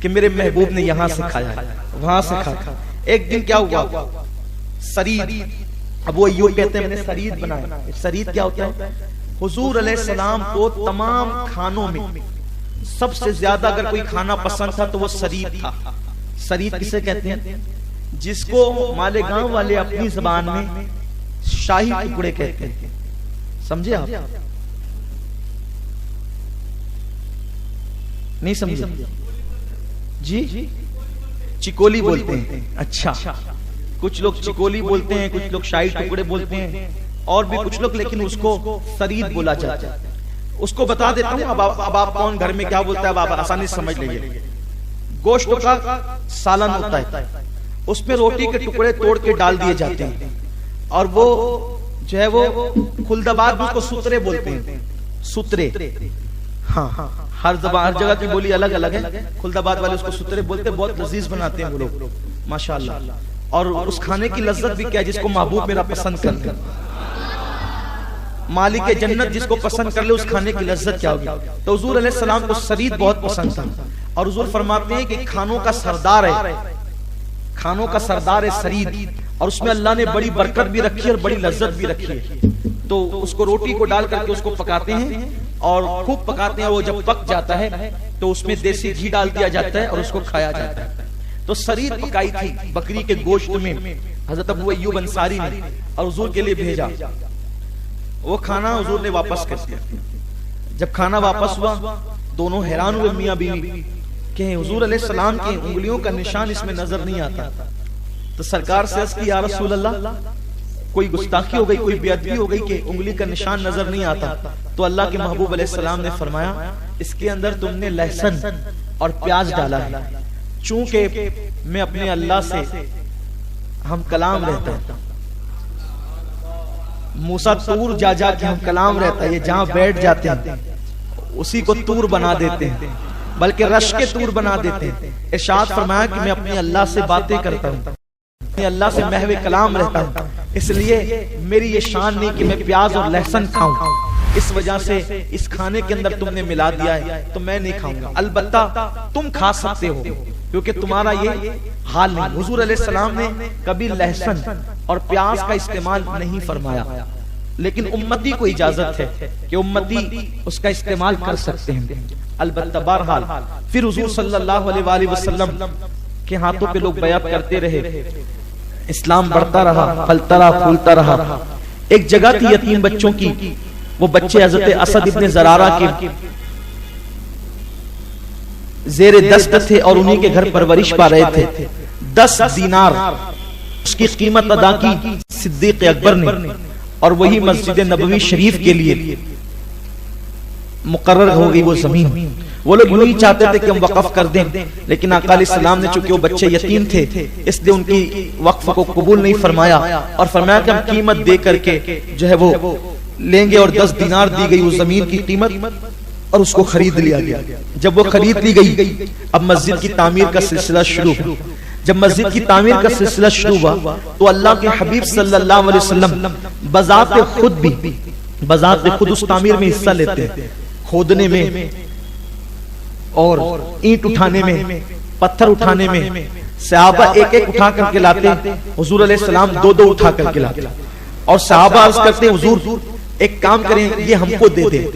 کہ میرے محبوب نے یہاں سے کھایا ہے, وہاں سے کھایا. ایک دن کیا ہوا, سرید. ابو ایوب کہتے ہیں میں نے سرید بنایا. سرید کیا ہوتا ہے؟ حضور علیہ السلام کو تمام کھانوں میں سب سے زیادہ اگر کوئی کھانا پسند تھا تو وہ سرید تھا. سرید کسے کہتے ہیں؟ جس کو مالیگاؤں والے اپنی زبان میں شاہی ٹکڑے کہتے ہیں. سمجھے آپ؟ نہیں سمجھے جی؟ چکولی بولتے ہیں. اچھا, کچھ لوگ چکولی بولتے ہیں, کچھ لوگ شاہی ٹکڑے بولتے ہیں, اور بھی کچھ لوگ, لیکن اس کو سرید بولا جاتا ہے. اس کو بتا دیتا ہوں. اب آپ کون گھر میں کیا بولتا ہے اب آپ آسانی سے سمجھ لیں گے. گوشت کا سالن ہوتا ہے, اس میں روٹی کے ٹکڑے توڑ کے ڈال دیے جاتے ہیں, اور وہ جو ہے وہ خلدباد اس کو سترے بولتے ہیں. سترے, ہاں, ہر جگہ کی بولی الگ الگ ہے. خلدباد والے اس کو سترے بولتے ہیں. بہت لذیذ بناتے ہیں وہ لوگ ماشاءاللہ. اور اس کھانے کی لذت بھی کیا, جس کو محبوب میرا پسند کر لے, مالک جنت جس کو پسند کر لے, اس کھانے کی لذت کیا ہوگی. تو حضور علیہ السلام کو سرید بہت پسند تھا, اور حضور فرماتے ہیں کہ کھانوں کا سردار ہے, کھانوں کا سردار ہے سرید, اور اس میں اللہ نے بڑی برکت بھی رکھی اور بڑی لذت بھی رکھی ہے. تو اس کو روٹی کو ڈال کر کے اس کو پکاتے ہیں اور خوب پکاتے ہیں. وہ جب پک جاتا ہے تو اس میں دیسی گھی ڈال دیا جاتا ہے اور اس کو کھایا جاتا ہے. تو سرید پکائی تھی بکری کے گوشت میں حضرت ابو ایوب انصاری نے, اور حضور کے لیے بھیجا. وہ کھانا حضور نے واپس کر دیا. جب کھانا واپس ہوا دونوں حیران ہوئے میاں بیوی کہ حضور علیہ السلام کی انگلیوں کا نشان اس میں نظر نہیں آتا. تو سرکار سے عرض کی یا رسول اللہ کوئی گستاخی ہو گئی, کوئی بے ادبی ہو گئی کہ انگلی کا نشان نظر نہیں آتا. تو اللہ کے محبوب علیہ السلام نے فرمایا اس کے اندر تم نے لہسن اور پیاز ڈالا ہے, چونکہ میں اپنے اللہ سے ہم کلام رہتا ہے. موسیٰ طور جا جا کے ہم کلام رہتا ہے, یہ جہاں بیٹھ جاتے ہیں اسی کو طور بنا دیتے ہیں, بلکہ رش کے طور بنا دیتے ہیں. ارشاد فرمایا کہ میں اپنے اللہ سے باتیں کرتا ہوں, اپنے اللہ سے محو کلام رہتا ہوں, اس لیے میری یہ شان نہیں کہ میں پیاز اور لہسن کھاؤں. اس وجہ سے اس کھانے کے اندر تم نے ملا دیا ہے تو میں نہیں کھاؤں گا. البتہ تم کھا سکتے ہو کیونکہ تمہارا یہ حال نہیں. حضور علیہ السلام نے کبھی لہسن اور پیاز کا استعمال نہیں فرمایا, لیکن امتی کو اجازت ہے کہ امتی اس کا استعمال کر سکتے ہیں. البتہ بہرحال پھر حضور صلی اللہ علیہ وآلہ وسلم کے ہاتھوں پہ لوگ بیعت کرتے رہے, اسلام بڑھتا رہا, پھلتا رہا, پھولتا رہا. ایک جگہ تھی یتیم بچوں کی, وہ بچے حضرت اسد ابن زرارہ کے زیر دست تھے اور انہی کے گھر پرورش پا رہے تھے. 10 دینار اس کی قیمت ادا کی صدیق اکبر نے, اور وہی مسجد نبوی شریف کے لیے مقرر ہو گئی وہ زمین. وہ لوگ یوں ہی چاہتے تھے کہ ہم وقف کر دیں، لیکن آقا علیہ السلام نے چونکہ وہ بچے یتیم تھے اس لیے ان کی وقف کو قبول نہیں فرمایا، اور فرمایا کہ ہم قیمت دے کر کے جو ہے وہ لیں گے، اور 10 دینار دی گئی اس زمین کی قیمت اور اس کو خرید لیا گیا۔ جب وہ خرید لی گئی، اب مسجد کی تعمیر کا سلسلہ شروع ہوا۔ جب مسجد کی تعمیر کا سلسلہ شروع ہوا تو اللہ کے حبیب صلی اللہ علیہ وسلم بذات خود اس تعمیر میں حصہ لیتے ہیں، کھودنے میں اور اینٹ اٹھانے میں، پتھر اٹھانے میں۔ صحابہ ایک ایک اٹھا کر کے لاتے، حضور علیہ السلام 2 اٹھا کر کے لاتے، اور صحابہ عرض کرتے ہیں حضور ایک کام کریں، یہ ہم کو دے دیں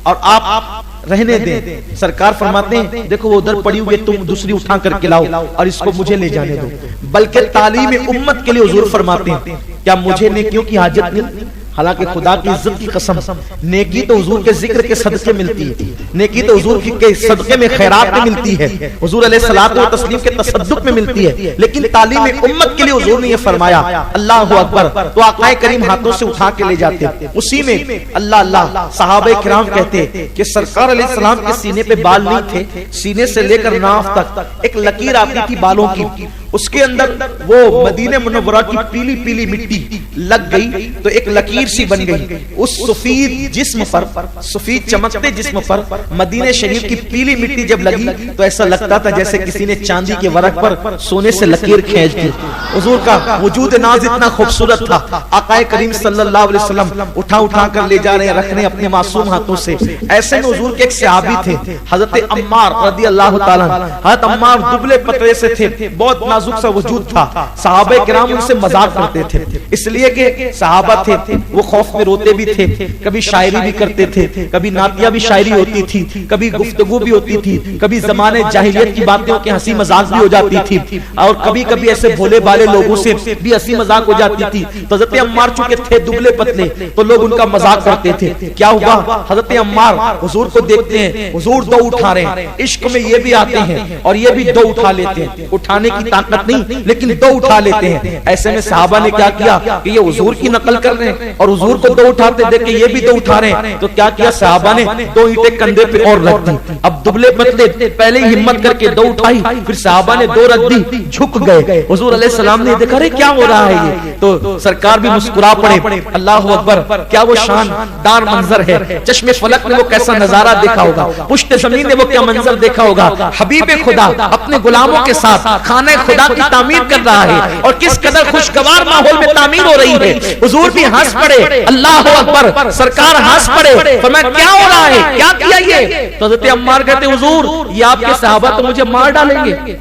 اور آپ رہنے دیں۔ سرکار فرماتے ہیں دیکھو وہ ادھر پڑی ہوئی، تم دوسری اٹھا کر کے لاؤ اور اس کو مجھے لے جانے دو۔ بلکہ تعلیم امت کے لیے حضور فرماتے ہیں کیا مجھے نیکیوں کی حاجت نہیں؟ حالانکہ خدا کی عزت کی قسم، نیکی تو حضور کے ذکر کے صدقے ملتی ہے، نیکی تو حضور کے صدقے میں خیرات میں ملتی ہے، حضور علیہ الصلوۃ والتسلیم کے تصدق میں ملتی ہے، لیکن تعلیم امت کے لیے حضور نے یہ فرمایا اللہ اکبر، تو آقا کریم ہاتھوں سے اٹھا کے لے جاتے، اسی میں اللہ اللہ صحابہ کرام کہتے کہ سرکار علیہ السلام کے سینے پہ بال نہیں تھے، سینے سے لے کر ناف تک ایک لکیر آتی تھی بالوں کی، اس کے اندر وہ مدینہ منورہ کی پیلی پیلی مٹی لگ گئی تو ایک لکیر سی بن گئی، اس سفید جسم پر، سفید چمکتے جسم پر مدینہ شریف کی پیلی مٹی جب لگی تو ایسا لگتا تھا جیسے کسی نے چاندی کے ورق پر سونے سے لکیر کھینچ دی۔ حضور کا وجود ناز اتنا خوبصورت تھا، آقا کریم صلی اللہ علیہ وسلم اٹھا کر لے جا رہے ہیں، رکھ رہے ہیں اپنے معصوم ہاتھوں سے۔ ایسے میں حضور کے ایک صحابی تھے حضرت عمار رضی اللہ تعالیٰ، حضرت عمار دبلے پتلے سے تھے، بہت نازک سا وجود تھا، صحابہ کرام ان سے مذاق کرتے تھے، اس لیے کہ صحابہ تھے وہ خوف میں روتے بھی تھے، کبھی شاعری بھی کرتے تھے، کبھی نعتیہ بھی شاعری ہوتی تھی، کبھی گفتگو بھی ہوتی تھی، کبھی زمانے جاہلیت کی باتوں کے ہنسی مذاق بھی ہو جاتی تھی، اور کبھی کبھی ایسے بھولے بالے لوگوں سے بھی ہنسی مذاق ہو جاتی تھی۔ تو حضرت عمار چونکہ تھے دبلے پتلے تو لوگ ان کا مذاق کرتے تھے۔ کیا ہوا، حضرت عمار حضور کو دیکھتے ہیں، حضور 2 اٹھا رہے ہیں، عشق میں یہ بھی آتے ہیں اور یہ بھی 2 اٹھا لیتے ہیں، اٹھانے کی طاقت نہیں لیکن 2 اٹھا لیتے ہیں۔ ایسے میں صحابہ نے کیا کیا کہ یہ حضور کی نقل کر رہے ہیں اور حضور کو 2 اٹھاتے دیکھ کے یہ بھی 2 اٹھا رہے ہیں، تو کیا کیا صحابہ نے 2 اینٹیں کندھے پہ اور رکھ دی۔ اب دبلے پتلے پہلے ہی ہمت کر کے 2 اٹھائی، پھر صحابہ نے 2 رکھ دی، جھک گئے۔ حضور علیہ السلام نے دیکھا رہے کیا ہو رہا ہے یہ، تو سرکار بھی مسکرا پڑے، اللہ اکبر، کیا وہ شاندار منظر ہے۔ چشم فلک نے وہ کیسا نظارہ دیکھا ہوگا، پشت زمین نے وہ کیا منظر دیکھا ہوگا۔ حبیب خدا اپنے غلاموں کے ساتھ خانہ خدا کی تعمیر کر رہا ہے اور کس قدر خوشگوار ماحول میں تعمیر ہو رہی ہے۔ حضور بھی ہنس پڑے، اللہ اکبر، سرکار ہنس پڑے، فرمایا کیا ہو رہا ہے، کیا کیا یہ؟ تو حضرت عمار کہتے حضور یہ آپ کے صحابہ تو مجھے مار ڈالیں گے،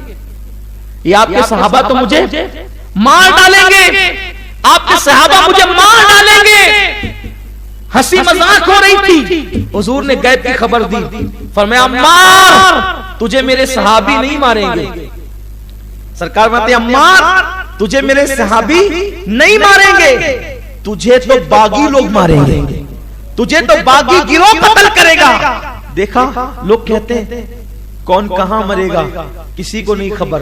یہ آپ کے صحابہ تو مجھے مار ڈالیں گے، آپ کے صحابہ مجھے مار ڈالیں گے۔ ہنسی مذاق ہو رہی تھی، حضور نے غیب کی خبر دی، فرمایا عمار تجھے میرے صحابی نہیں ماریں گے۔ سرکار فرماتے عمار تجھے میرے صحابی نہیں ماریں گے، تجھے تو باغی لوگ ماریں گے، تجھے تو باغی گروہ قتل کرے گا۔ دیکھا لوگ کہتے ہیں کون کہاں مرے گا کسی کو نہیں خبر،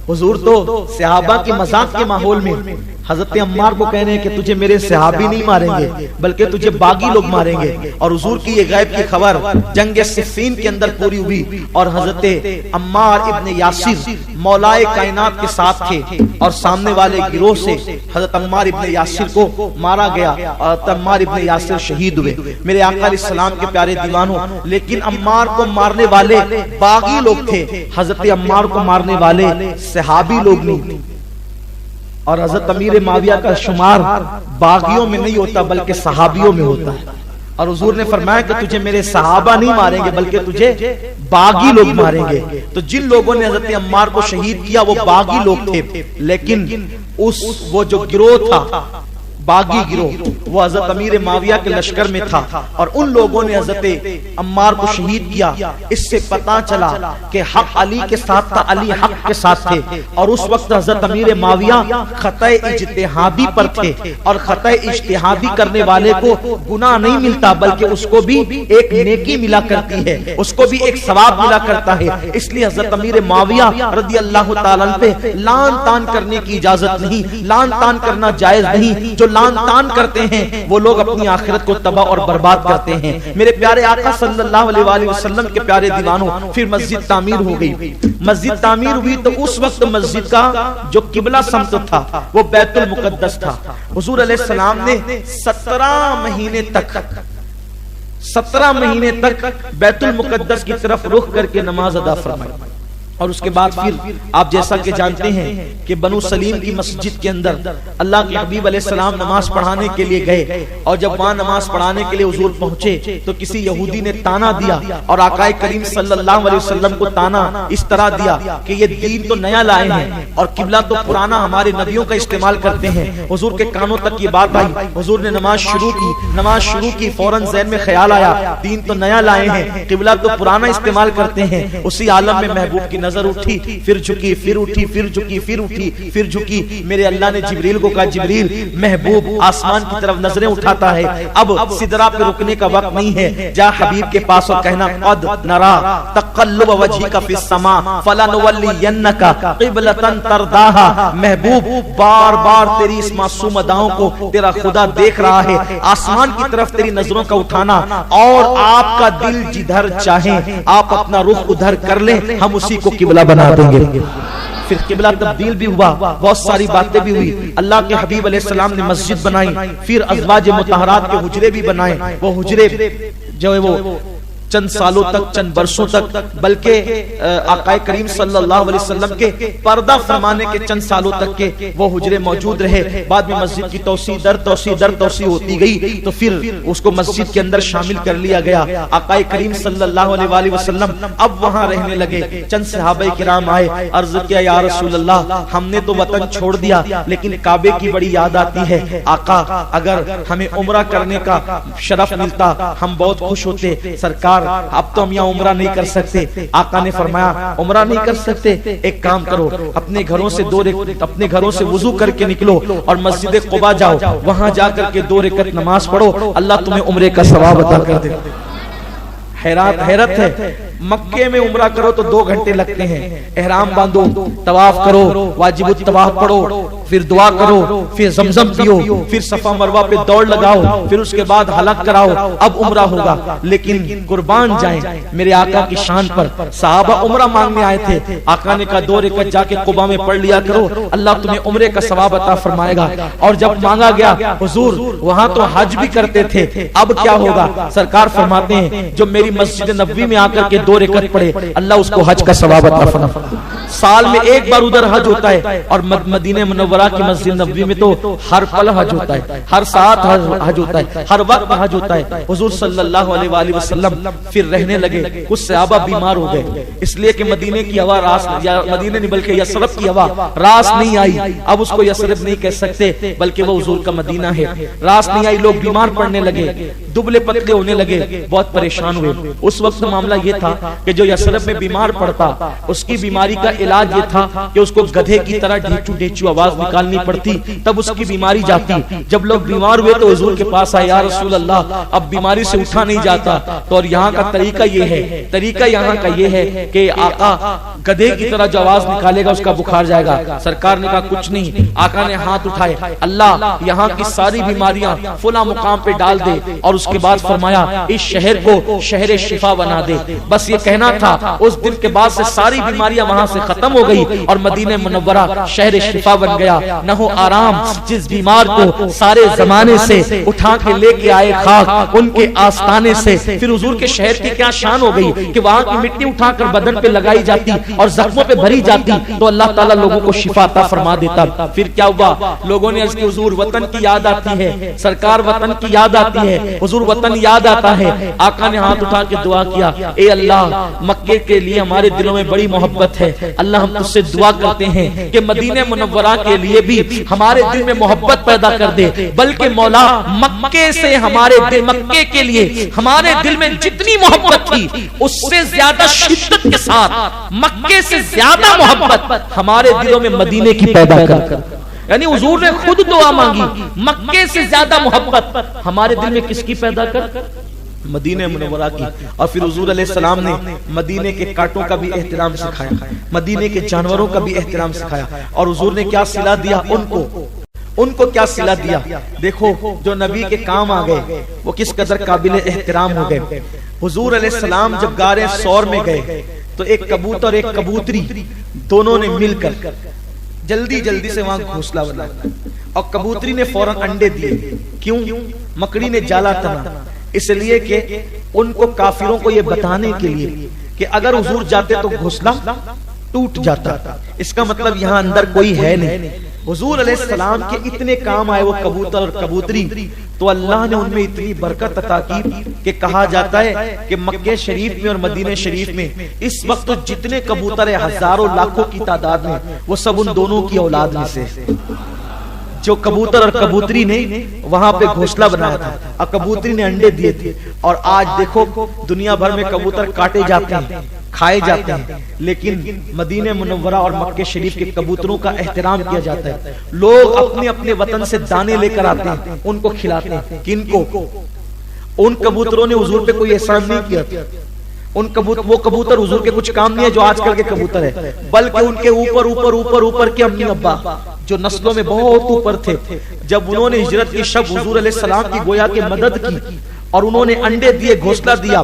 حضور تو صحابہ کے مذاق کے ماحول میں حضرت عمار کو کہنے کہ تجھے میرے صحابی نہیں ماریں گے بلکہ تجھے باغی لوگ ماریں گے۔ اور حضور کی یہ غیب کی خبر جنگ صفین کے اندر پوری ہوئی اور حضرت عمار ابن یاسر مولائے کائنات کے ساتھ تھے اور سامنے والے گروہ سے حضرت عمار ابن یاسر کو مارا گیا اور حضرت عمار ابن یاسر شہید ہوئے۔ میرے آقا علیہ السلام کے پیارے دیوانوں، لیکن عمار کو مارنے والے باغی لوگ تھے، حضرت عمار کو مارنے والے صحابی لوگ نہیں۔ اور حضرت امیر معاویہ کا شمار باغیوں میں نہیں ہوتا بلکہ صحابیوں میں ہوتا ہے، اور حضور نے فرمایا کہ تجھے میرے صحابہ نہیں ماریں گے بلکہ تجھے باغی لوگ ماریں گے۔ تو جن لوگوں نے حضرت عمار کو شہید کیا وہ باغی لوگ تھے، لیکن وہ جو گروہ تھا باغی گروہ وہ حضرت امیر معاویہ کے لشکر میں تھا اور ان لوگوں نے حضرت عمار کو شہید کیا۔ اس سے پتا چلا کہ حق علی کے ساتھ تھا، علی حق کے ساتھ تھے، اور اس وقت حضرت امیر معاویہ خطأ اجتہادی پر تھے، اور خطأ اجتہادی کرنے والے کو گناہ نہیں ملتا بلکہ اس کو بھی ایک نیکی ملا کرتی ہے، اس کو بھی ایک ثواب ملا کرتا ہے۔ اس لیے حضرت امیر معاویہ رضی اللہ تعالیٰ عنہ پہ لعن تان کرنے کی اجازت نہیں، لعن تان کرنا جائز نہیں۔ جو لان تان کرتے ہیں وہ لوگ اپنی آخرت کو تباہ اور برباد کرتے ہیں۔ میرے پیارے آقا صلی اللہ علیہ وآلہ وسلم کے پیارے دیوانوں، پھر مسجد تعمیر ہو گئی۔ مسجد تعمیر ہوئی تو اس وقت مسجد کا جو قبلہ سمت تھا وہ بیت المقدس تھا۔ حضور علیہ السلام نے 17 مہینے تک بیت المقدس کی طرف رخ کر کے نماز ادا فرمائی، اور اس کے بعد پھر آپ جیسا کہ جانتے ہیں کہ بنو سلیم کی مسجد کے اندر اللہ کے حبیب علیہ السلام نماز پڑھانے کے لیے گئے، اور جب وہاں نماز پڑھانے کے لیے حضور پہنچے تو کسی یہودی نے تانا دیا، اور آقا کریم صلی اللہ علیہ وسلم کو تانا اس طرح دیا کہ یہ دین تو نیا لائے ہیں اور قبلہ تو پرانا ہمارے نبیوں کا استعمال کرتے ہیں۔ حضور کے کانوں تک یہ بات آئی، حضور نے نماز شروع کی، فوراً ذہن میں خیال آیا دین تو نیا لائے ہیں، قبلہ تو پرانا استعمال کرتے ہیں۔ اسی عالم میں محبوب کی نظر اٹھی، پھر جھکی، پھر اٹھی، پھر جھکی، پھر اٹھی، پھر جھکی۔ میرے اللہ نے جبریل کو کہا جبریل محبوب آسمان کی طرف نظریں اٹھاتا ہے، اب سدرہ پہ رکنے کا وقت نہیں ہے، جا حبیب کے پاس اور کہنا قد نرا تقلب وجهك في السماء فلنولينك قبلة ترضاها۔ محبوب بار بار تیری اس معصوم اداؤں کو تیرا خدا دیکھ رہا ہے، آسمان کی طرف تیری نظروں کا اٹھانا، اور آپ کا دل جدھر چاہیں آپ اپنا رخ ادھر کر لیں، ہم اسی کو قبلہ بنا دیں گے۔ پھر قبلہ تبدیل بھی ہوا، بہت ساری باتیں بھی ہوئی۔ اللہ کے حبیب علیہ السلام نے مسجد بنائی، پھر ازواج مطہرات کے حجرے بھی بنائے۔ وہ حجرے جو ہے وہ چند سالوں تک، چند برسوں تک، بلکہ آقا کریم صلی اللہ علیہ وسلم کے پردہ فرمانے کے چند سالوں تک کے وہ حجرے موجود رہے۔ بعد میں مسجد کی توسیع در توسیع ہوتی گئی تو پھر اس کو مسجد کے اندر شامل کر لیا گیا۔ آقا کریم صلی اللہ علیہ وآلہ وسلم اب وہاں رہنے لگے۔ چند صحابہ کرام آئے، عرض کیا یا رسول اللہ ہم نے تو وطن چھوڑ دیا لیکن کعبے کی بڑی یاد آتی ہے، آقا اگر ہمیں عمرہ کرنے کا شرف ملتا ہم بہت خوش ہوتے۔ سرکار اب تو ہم یہاں عمرہ نہیں کر سکتے۔ آقا نے فرمایا عمرہ نہیں کر سکتے، ایک کام کرو، اپنے گھروں سے وضو کر کے نکلو اور مسجد قباء جاؤ، وہاں جا کر کے 2 رکعت نماز پڑھو، اللہ تمہیں عمرے کا ثواب عطا کر دے۔ حیرت ہے، مکے میں عمرہ کرو تو 2 گھنٹے لگتے ہیں، احرام باندھو، طواف کرو، واجب الطواف پڑھو، پھر دعا کرو، پھر زمزم پیو، پھر صفا مروہ پہ دوڑ لگاؤ، پھر اس کے بعد حلق کراؤ، اب عمرہ ہوگا۔ لیکن قربان جائیں میرے آقا کی شان پر، صحابہ عمرہ مانگنے آئے تھے، آقا نے کہا 2 رکعت جا کے قباء میں پڑھ لیا کرو، اللہ تمہیں عمرے کا ثواب عطا فرمائے گا۔ اور جب مانگا گیا حضور وہاں تو حج بھی کرتے تھے، اب کیا ہوگا؟ سرکار فرماتے ہیں جو میری مسجد نبوی میں آ کر کے 2 رکعت پڑھے اللہ اس کو حج کا ثواب عطا فرمائے۔ سال میں ایک بار ادھر حج ہوتا ہے، اور مدینہ منورہ کی مسجد نبوی میں تو ہر پل حج ہوتا ہے، ہر ساعت حج ہوتا ہے، ہر وقت حج ہوتا ہے۔ حضور صلی اللہ علیہ وآلہ وسلم پھر رہنے لگے، کچھ صحابہ بیمار ہو گئے، اس لیے کہ مدینے کی ہوا مدینے نہیں بلکہ یثرب کی ہوا راس نہیں آئی۔ اب اس کو یثرب نہیں کہہ سکتے بلکہ وہ حضور کا مدینہ ہے، راس نہیں آئی، لوگ بیمار پڑنے لگے، دبلے پتلے ہونے لگے، بہت پریشان ہوئے۔ اس وقت معاملہ یہ تھا کہ جو یثرب میں بیمار پڑتا اس کی بیماری کا علاج یہ تھا کہ اس کو گدھے کی طرح ڈھیچو ڈھیچو آواز نکالنی پڑتی، تب اس کی بیماری جاتی۔ جب لوگ بیمار ہوئے تو حضور کے پاس آئے، یا رسول اللہ اب بیماری سے اٹھا نہیں جاتا، تو اور یہاں کا طریقہ یہ ہے، طریقہ یہاں کا یہ ہے کہ آقا گدھے کی طرح جو آواز نکالے گا اس کا بخار جائے گا۔ سرکار نے کہا کچھ نہیں، آقا نے ہاتھ اٹھائے، اللہ یہاں کی ساری بیماریاں فلاں مقام پہ ڈال دے، اور اس کے بعد فرمایا اس شہر کو شہر شفا بنا دے۔ بس یہ کہنا تھا، اس دن کے بعد سے ساری بیماریاں وہاں سے ختم ہو گئی اور مدینہ منورہ شہر شفا بن گیا۔ نہ ہو آرام، جس بیمار کو سارے زمانے سے اٹھا کے لے کے آئے خاک ان کے آستانے سے، پھر حضور کے شہر کی کیا شان ہو گئی کہ وہاں کی مٹی اٹھا کر بدن پہ لگائی جاتی اور زخموں پہ بھری جاتی تو اللہ تعالیٰ لوگوں کو شفا عطا فرما دیتا۔ پھر کیا ہوا؟ لوگوں نے اس کی حضور وطن کی یاد آتی ہے، سرکار وطن کی یاد آتی ہے، حضور وطن یاد آتا ہے۔ آقا نے ہاتھ اٹھا کے دعا کیا، اے اللہ مکے کے لیے ہمارے دلوں میں بڑی محبت ہے، اللہ ہم تجھ سے دعا کرتے ہیں کہ مدینہ منورہ کے لیے بھی ہمارے دل میں محبت پیدا کر دے، بلکہ مولا مکے سے ہمارے دل، مکے کے لیے ہمارے دل میں جتنی محبت تھی اس سے زیادہ شدت کے ساتھ، مکے سے زیادہ محبت ہمارے دلوں میں مدینے کی پیدا کر۔ یعنی حضور نے خود دعا مانگی، مکے سے زیادہ محبت ہمارے دل میں کس کی پیدا کر؟ مدینہ منورہ کی۔ اور پھر حضور علیہ السلام نے مدینے کے کانٹوں کا بھی احترام سکھایا، مدینے کے جانوروں کا بھی احترام سکھایا، اور حضور نے کیا صلہ دیا ان کو کیا صلہ دیا. دیکھو جو نبی کے کام آ گئے وہ کس قدر قابل احترام ہو گئے. حضور علیہ السلام جب غار ثور میں گئے تو ایک کبوتر اور ایک کبوتری دونوں نے مل کر جلدی جلدی سے وہاں گھونسلہ بنایا اور کبوتری نے فوراً انڈے دیے. کیوں؟ مکڑی نے جالا تنا، اس لیے کہ ان کو کافروں کو یہ بتانے کے لیے کہ اگر حضور جاتے تو گھونسلہ ٹوٹ جاتا. اس کا مطلب یہاں اندر کوئی ہے نہیں. حضور علیہ السلام کے اتنے کام آئے وہ کبوتر اور کبوتری، تو اللہ نے ان میں اتنی برکت عطا کی کہ کہا جاتا ہے کہ مکہ شریف میں اور مدینہ شریف میں اس وقت جتنے کبوتر ہیں ہزاروں لاکھوں کی تعداد میں، وہ سب ان دونوں کی اولاد میں سے جو کبوتر اور کبوتری نے وہاں پہ گھونسلہ بنایا تھا اور کبوتری نے انڈے دیے تھے. اور آج دیکھو دنیا بھر میں کبوتر کاٹے جاتے ہیں، کھائے جاتے ہیں، لیکن مدینہ منورہ اور مکہ شریف کے کبوتروں کا احترام کیا جاتا ہے. لوگ اپنے اپنے وطن سے دانے لے کر آتے ہیں، ان کو کھلاتے ہیں. کن کو؟ ان کبوتروں نے حضور پہ کوئی احسان نہیں کیا تھا. وہ کبوتر حضور کے کچھ کام نہیں ہے جو آج کل کے کبوتر ہے، بلکہ ان کے اوپر اوپر اوپر اوپر کے امی ابا جو نسلوں میں بہت اوپر تھے، جب انہوں نے ہجرت کی شب حضور علیہ السلام کی گویا کی مدد کی اور انہوں نے انڈے دیے، گھونسلہ دیا،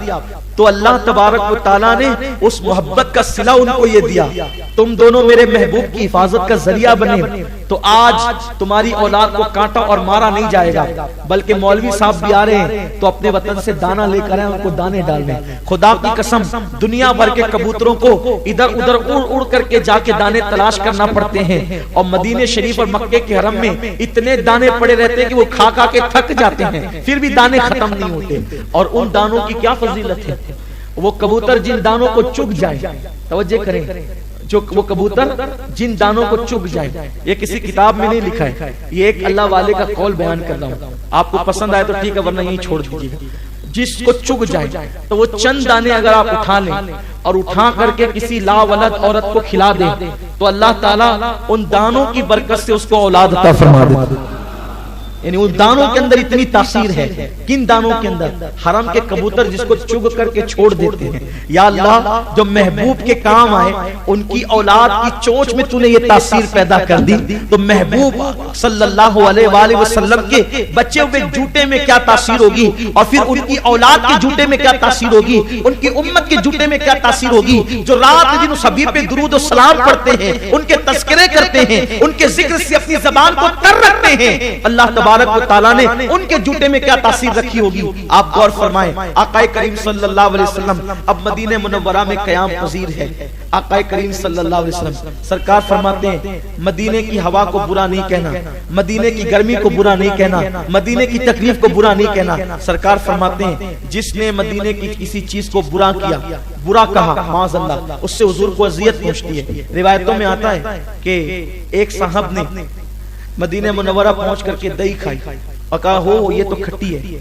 تو اللہ تبارک و تعالیٰ نے اس محبت کا صلہ ان کو یہ دیا، تم دونوں میرے محبوب کی حفاظت کا ذریعہ بنے. تو آج تمہاری اولاد کو کانٹا اور مارا نہیں جائے گا، بلکہ مولوی صاحب بھی آ رہے ہیں تو اپنے وطن سے دانا لے کر ان کو دانے ڈالنے. خدا کی قسم دنیا بھر کے کبوتروں کو ادھر ادھر اڑ اڑ کر کے جا کے دانے تلاش کرنا پڑتے ہیں، اور مدینہ شریف اور مکے کے حرم میں اتنے دانے پڑے رہتے ہیں کہ وہ کھا کھا کے تھک جاتے ہیں، پھر بھی دانے ختم نہیں ہوتے. اور ان دانوں کی کیا فضیلت ہے؟ وہ کبوتر جن دانوں کو چگ جائے، توجہ کریں، جو وہ کبوتر جن دانوں کو چگ جائے، یہ کسی کتاب میں نہیں لکھا ہے، یہ ایک اللہ والے کا قول بیان کر رہا ہوں. آپ کو پسند آئے تو ٹھیک ہے، ورنہ یہی چھوڑ دیجیے. جس کو چگ جائے تو وہ چند دانے اگر آپ اٹھا لیں اور اٹھا کر کے کسی لاولد عورت کو کھلا دیں تو اللہ تعالیٰ ان دانوں کی برکت سے اس کو اولاد عطا فرما دیتا. یعنی ان دانوں کے اندر اتنی تاثیر ہے. کن دانوں کے اندر؟ حرم کے کبوتر جس کو چگ کر کے چھوڑ دیتے ہیں. یا اللہ جو محبوب کے کام آئے ان کی اولاد کی چونچ میں تو نے یہ تاثیر پیدا کر دی، تو محبوب صلی اللہ علیہ وآلہ وسلم کے بچے ہوئے جوٹے میں کیا تاثیر ہوگی، اور پھر ان کی اولاد کے جوٹے میں کیا تاثیر ہوگی، ان کی امت کے جوٹے میں کیا تاثیر ہوگی. جو رات دن اس حبیب پہ درود و سلام پڑھتے ہیں، ان کے تذکرے کرتے ہیں، ان کے ذکر سے اپنی زبان کو تر رکھتے ہیں، اللہ تبارک و تعالیٰ نے ان کے جوٹے میں کیا تاثیر رکھی ہوگی. آپ غور فرمائیں، آقا کریم صلی اللہ علیہ وسلم اب مدینہ منورہ میں قیام پذیر ہے. آقا کریم صلی اللہ علیہ وسلم سرکار فرماتے ہیں مدینے کی ہوا کو برا نہیں کہنا، مدینے کی گرمی کو برا نہیں کہنا، مدینے کی تکلیف کو برا نہیں کہنا. سرکار فرماتے ہیں جس نے مدینے کی کسی چیز کو برا کیا، برا کہا، معاذ اللہ، اس سے حضور کو اذیت پہنچتی ہے. روایتوں میں آتا ہے کہ ایک صاحب نے مدینہ منورہ پہنچ کر کے دہی کھائی اور کہا ہو یہ تو کھٹی ہے.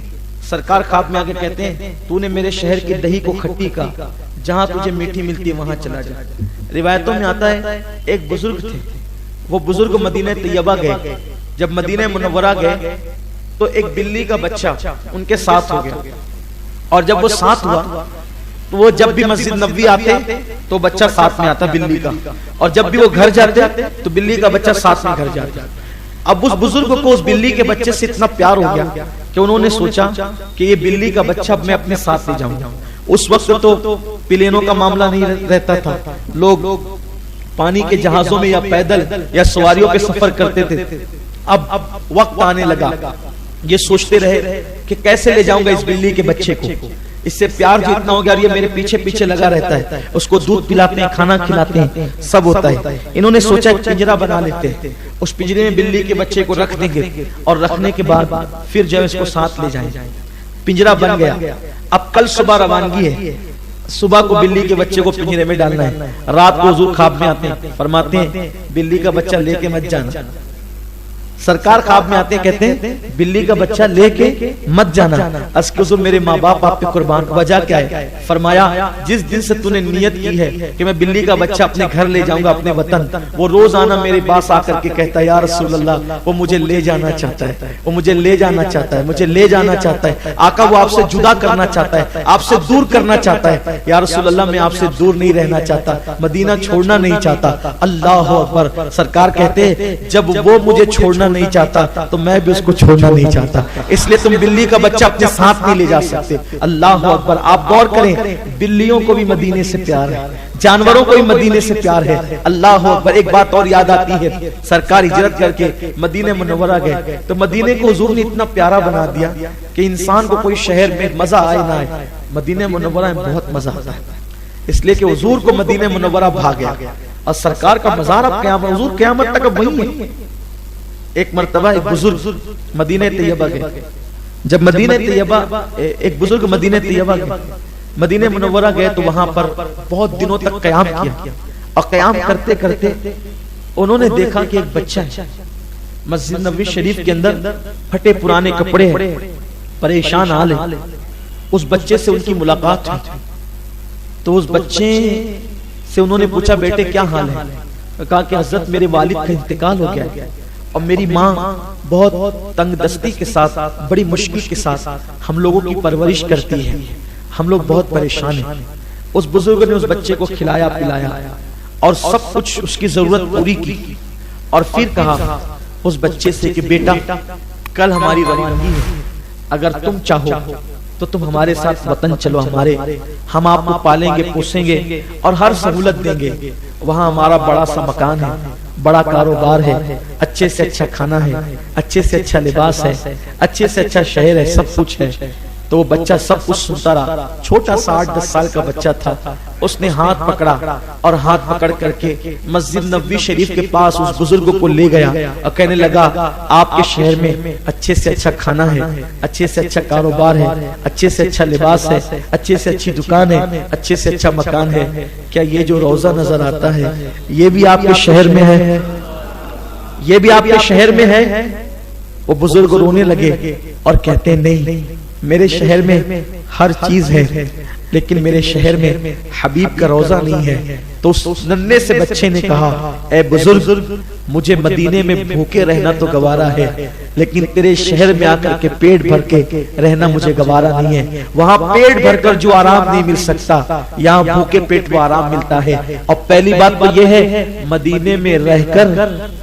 سرکار خواب میں آگے کہتے ہیں تو نے میرے شہر کی دہی کو کھٹی کہا، جہاں تجھے میٹھی ملتی ہے وہاں چلا جا. روایتوں میں آتا ہے ایک بزرگ تھے، وہ بزرگ مدینہ طیبہ گئے. جب مدینہ منورہ گئے تو ایک بلی کا بچہ ان کے ساتھ ہو گیا، اور جب وہ ساتھ ہوا تو وہ جب بھی مسجد نبوی آتے تو بچہ ساتھ میں آتا بلی کا، اور جب بھی وہ گھر جاتے تو بلی کا بچہ ساتھ میں گھر جاتا. اب اس بزرگ کو اس بلی کے بچے سے اتنا پیار ہو گیا کہ انہوں نے سوچا کہ یہ بلی کا بچہ میں اپنے ساتھ لے جاؤں. اس وقت تو پلینوں کا معاملہ نہیں رہتا تھا، لوگ پانی کے جہازوں میں یا پیدل یا سواریوں پہ سفر کرتے تھے. اب وقت آنے لگا، یہ سوچتے رہے کہ کیسے لے جاؤں گا اس بلی کے بچے کو. اس سے پیار جو اتنا ہو گیا، یہ میرے پیچھے پیچھے لگا رہتا ہے، اس کو دودھ پلاتے ہیں، کھانا کھلاتے ہیں، سب ہوتا ہے. انہوں نے سوچا پنجرا بنا لیتے ہیں، اس پنجرے میں بلی کے بچے کو رکھ دیں گے اور رکھنے کے بعد پھر جو اس کو ساتھ لے جائیں. پنجرا بن گیا. اب کل صبح روانگی ہے، صبح کو بلی کے بچے کو پنجرے میں ڈالنا ہے. رات کو حضور خواب میں آتے ہیں، فرماتے ہیں بلی کا بچہ لے کے مت جانا. سرکار خواب میں آتے ہیں، کہتے ہیں بلی کا بچہ لے کے مت جانا. اس کے حضور میرے ماں باپ آپ پہ قربان، وجہ کیا ہے؟ فرمایا جس دن سے تو نے نیت کی ہے کہ میں بلی کا بچہ اپنے گھر لے جاؤں گا، اپنے وطن، وہ روزانہ میرے پاس آ کر کے کہتا ہے یا رسول اللہ وہ مجھے لے جانا چاہتا ہے، وہ مجھے لے جانا چاہتا ہے، مجھے لے جانا چاہتا ہے. آقا وہ آپ سے جدا کرنا چاہتا ہے، آپ سے دور کرنا چاہتا ہے. یا رسول اللہ میں آپ سے دور نہیں رہنا چاہتا، مدینہ چھوڑنا نہیں چاہتا. اللہ اکبر. سرکار کہتے ہیں جب وہ مجھے چھوڑنا چھوڑنا نہیں چاہتا تو میں بھی اس کو چھوڑنا نہیں چاہتا، اس لیے تم بلی کا بچہ اپنے ساتھ نہیں لے جا سکتے۔ اللہ اکبر، آپ غور کریں، بلیوں کو بھی مدینے سے پیار ہے، جانوروں کو بھی مدینے سے پیار ہے۔ اللہ اکبر۔ ایک بات اور یاد آتی ہے، سرکار ہجرت کر کے مدینہ منورہ گئے تو مدینے کو حضور نے اتنا پیارا بنا دیا کہ انسان کو کوئی شہر میں مزہ آئے نہ آئے، مدینہ منورہ میں بہت مزہ آتا ہے، اس لیے کہ حضور کو مدینہ منورہ بھا گیا اور سرکار کا مزار اب قیامت، حضور قیامت تک اب وہی ہے۔ ایک مرتبہ ایک بزرگ مدینہ طیبہ گئے، جب مدینہ طیبہ ایک بزرگ مدینہ طیبہ گئے، مدینہ منورہ گئے تو وہاں پر بہت دنوں تک قیام کیا، اور قیام کرتے کرتے انہوں نے دیکھا کہ ایک بچہ ہے مسجد نبوی شریف کے اندر، پھٹے پرانے کپڑے ہیں، پریشان حال ہے۔ اس بچے سے ان کی ملاقات ہوئی تو اس بچے سے انہوں نے پوچھا بیٹے کیا حال ہے؟ کہا کہ حضرت میرے والد کا انتقال ہو گیا اور میری ماں بہت تنگ دستی کے ساتھ، بڑی مشکل کے ساتھ ہم لوگوں کی پرورش کرتی ہے، ہم لوگ بہت پریشان ہیں۔ اس بزرگ نے اس بچے کو کھلایا پلایا اور سب کچھ اس کی ضرورت پوری کی، اور پھر کہا اس بچے سے کہ بیٹا کل ہماری روانگی ہے، اگر تم چاہو تو تم ہمارے ساتھ وطن چلو ہمارے، ہم آپ کو پالیں گے پوسیں گے اور ہر سہولت دیں گے، وہاں ہمارا بڑا سا مکان ہے، بڑا کاروبار ہے، اچھے سے اچھا کھانا ہے، اچھے سے اچھا لباس ہے، اچھے سے اچھا شہر ہے، سب کچھ ہے۔ تو وہ بچہ سب کچھ سنتا رہا، چھوٹا سا 8-10 سال کا بچہ تھا، اس نے ہاتھ پکڑا اور ہاتھ پکڑ کر کے مسجد نبوی شریف کے پاس اس بزرگ کو لے گیا اور کہنے لگا آپ کے شہر میں اچھے سے اچھا کھانا ہے، اچھے سے اچھا کاروبار ہے، اچھے سے اچھا لباس ہے، اچھے سے اچھی دکان ہے، اچھے سے اچھا مکان ہے، کیا یہ جو روزہ نظر آتا ہے یہ بھی آپ کے شہر میں ہے؟ یہ بھی آپ کے شہر میں ہے؟ وہ بزرگ رونے لگے اور کہتے ہیں نہیں، میرے شہر میں ہر چیز ہے لیکن میرے شہر میں حبیب کا روزہ نہیں ہے۔ تو اس ننھے سے بچے نے کہا اے بزرگ مجھے مدینے میں بھوکے رہنا تو گوارا ہے لیکن تیرے شہر میں آ کر کے پیٹ بھر کے رہنا مجھے گوارا نہیں ہے۔ وہاں پیٹ بھر کر جو آرام نہیں مل سکتا یہاں بھوکے پیٹ کو آرام ملتا ہے۔ اور پہلی بات تو یہ ہے مدینے میں رہ کر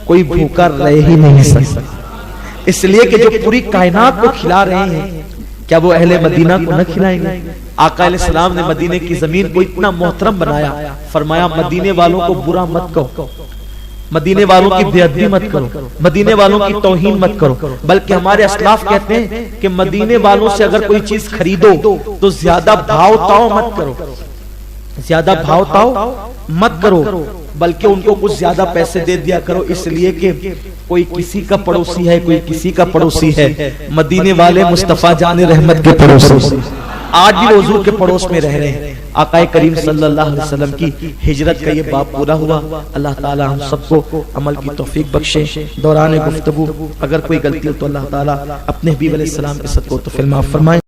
کوئی بھوکا رہ ہی نہیں سکتا، اس لیے کہ جو پوری کائنات کو کھلا رہے ہیں کیا وہ اہل مدینہ کو نہ کھلائیں گے؟ آقا علیہ السلام نے مدینے کی زمین کو اتنا محترم بنایا، فرمایا مدینے والوں کو برا مت کہو، مدینے والوں کی بے ادبی مت کرو، مدینے والوں کی توہین مت کرو، بلکہ ہمارے اسلاف کہتے ہیں کہ مدینے والوں سے اگر کوئی چیز خریدو تو زیادہ بھاؤ تاؤ مت کرو، زیادہ بھاؤ تاؤ مت کرو، بلکہ ان کو کچھ زیادہ پیسے دے دیا کرو، اس لیے کہ کوئی کسی کا پڑوسی ہے، کوئی کسی کا پڑوسی ہے۔ مدینے والے مصطفیٰ جان رحمت کے پڑوسی آج بھی حضور کے پڑوس میں رہ رہے ہیں۔ آقا کریم صلی اللہ علیہ وسلم کی ہجرت کا یہ باب پورا ہوا۔ اللہ تعالی ہم سب کو عمل کی توفیق بخشے۔ دوران گفتگو اگر کوئی غلطی ہو تو اللہ تعالی اپنے حبیب علیہ السلام کے صدقے تو معاف فرمائے۔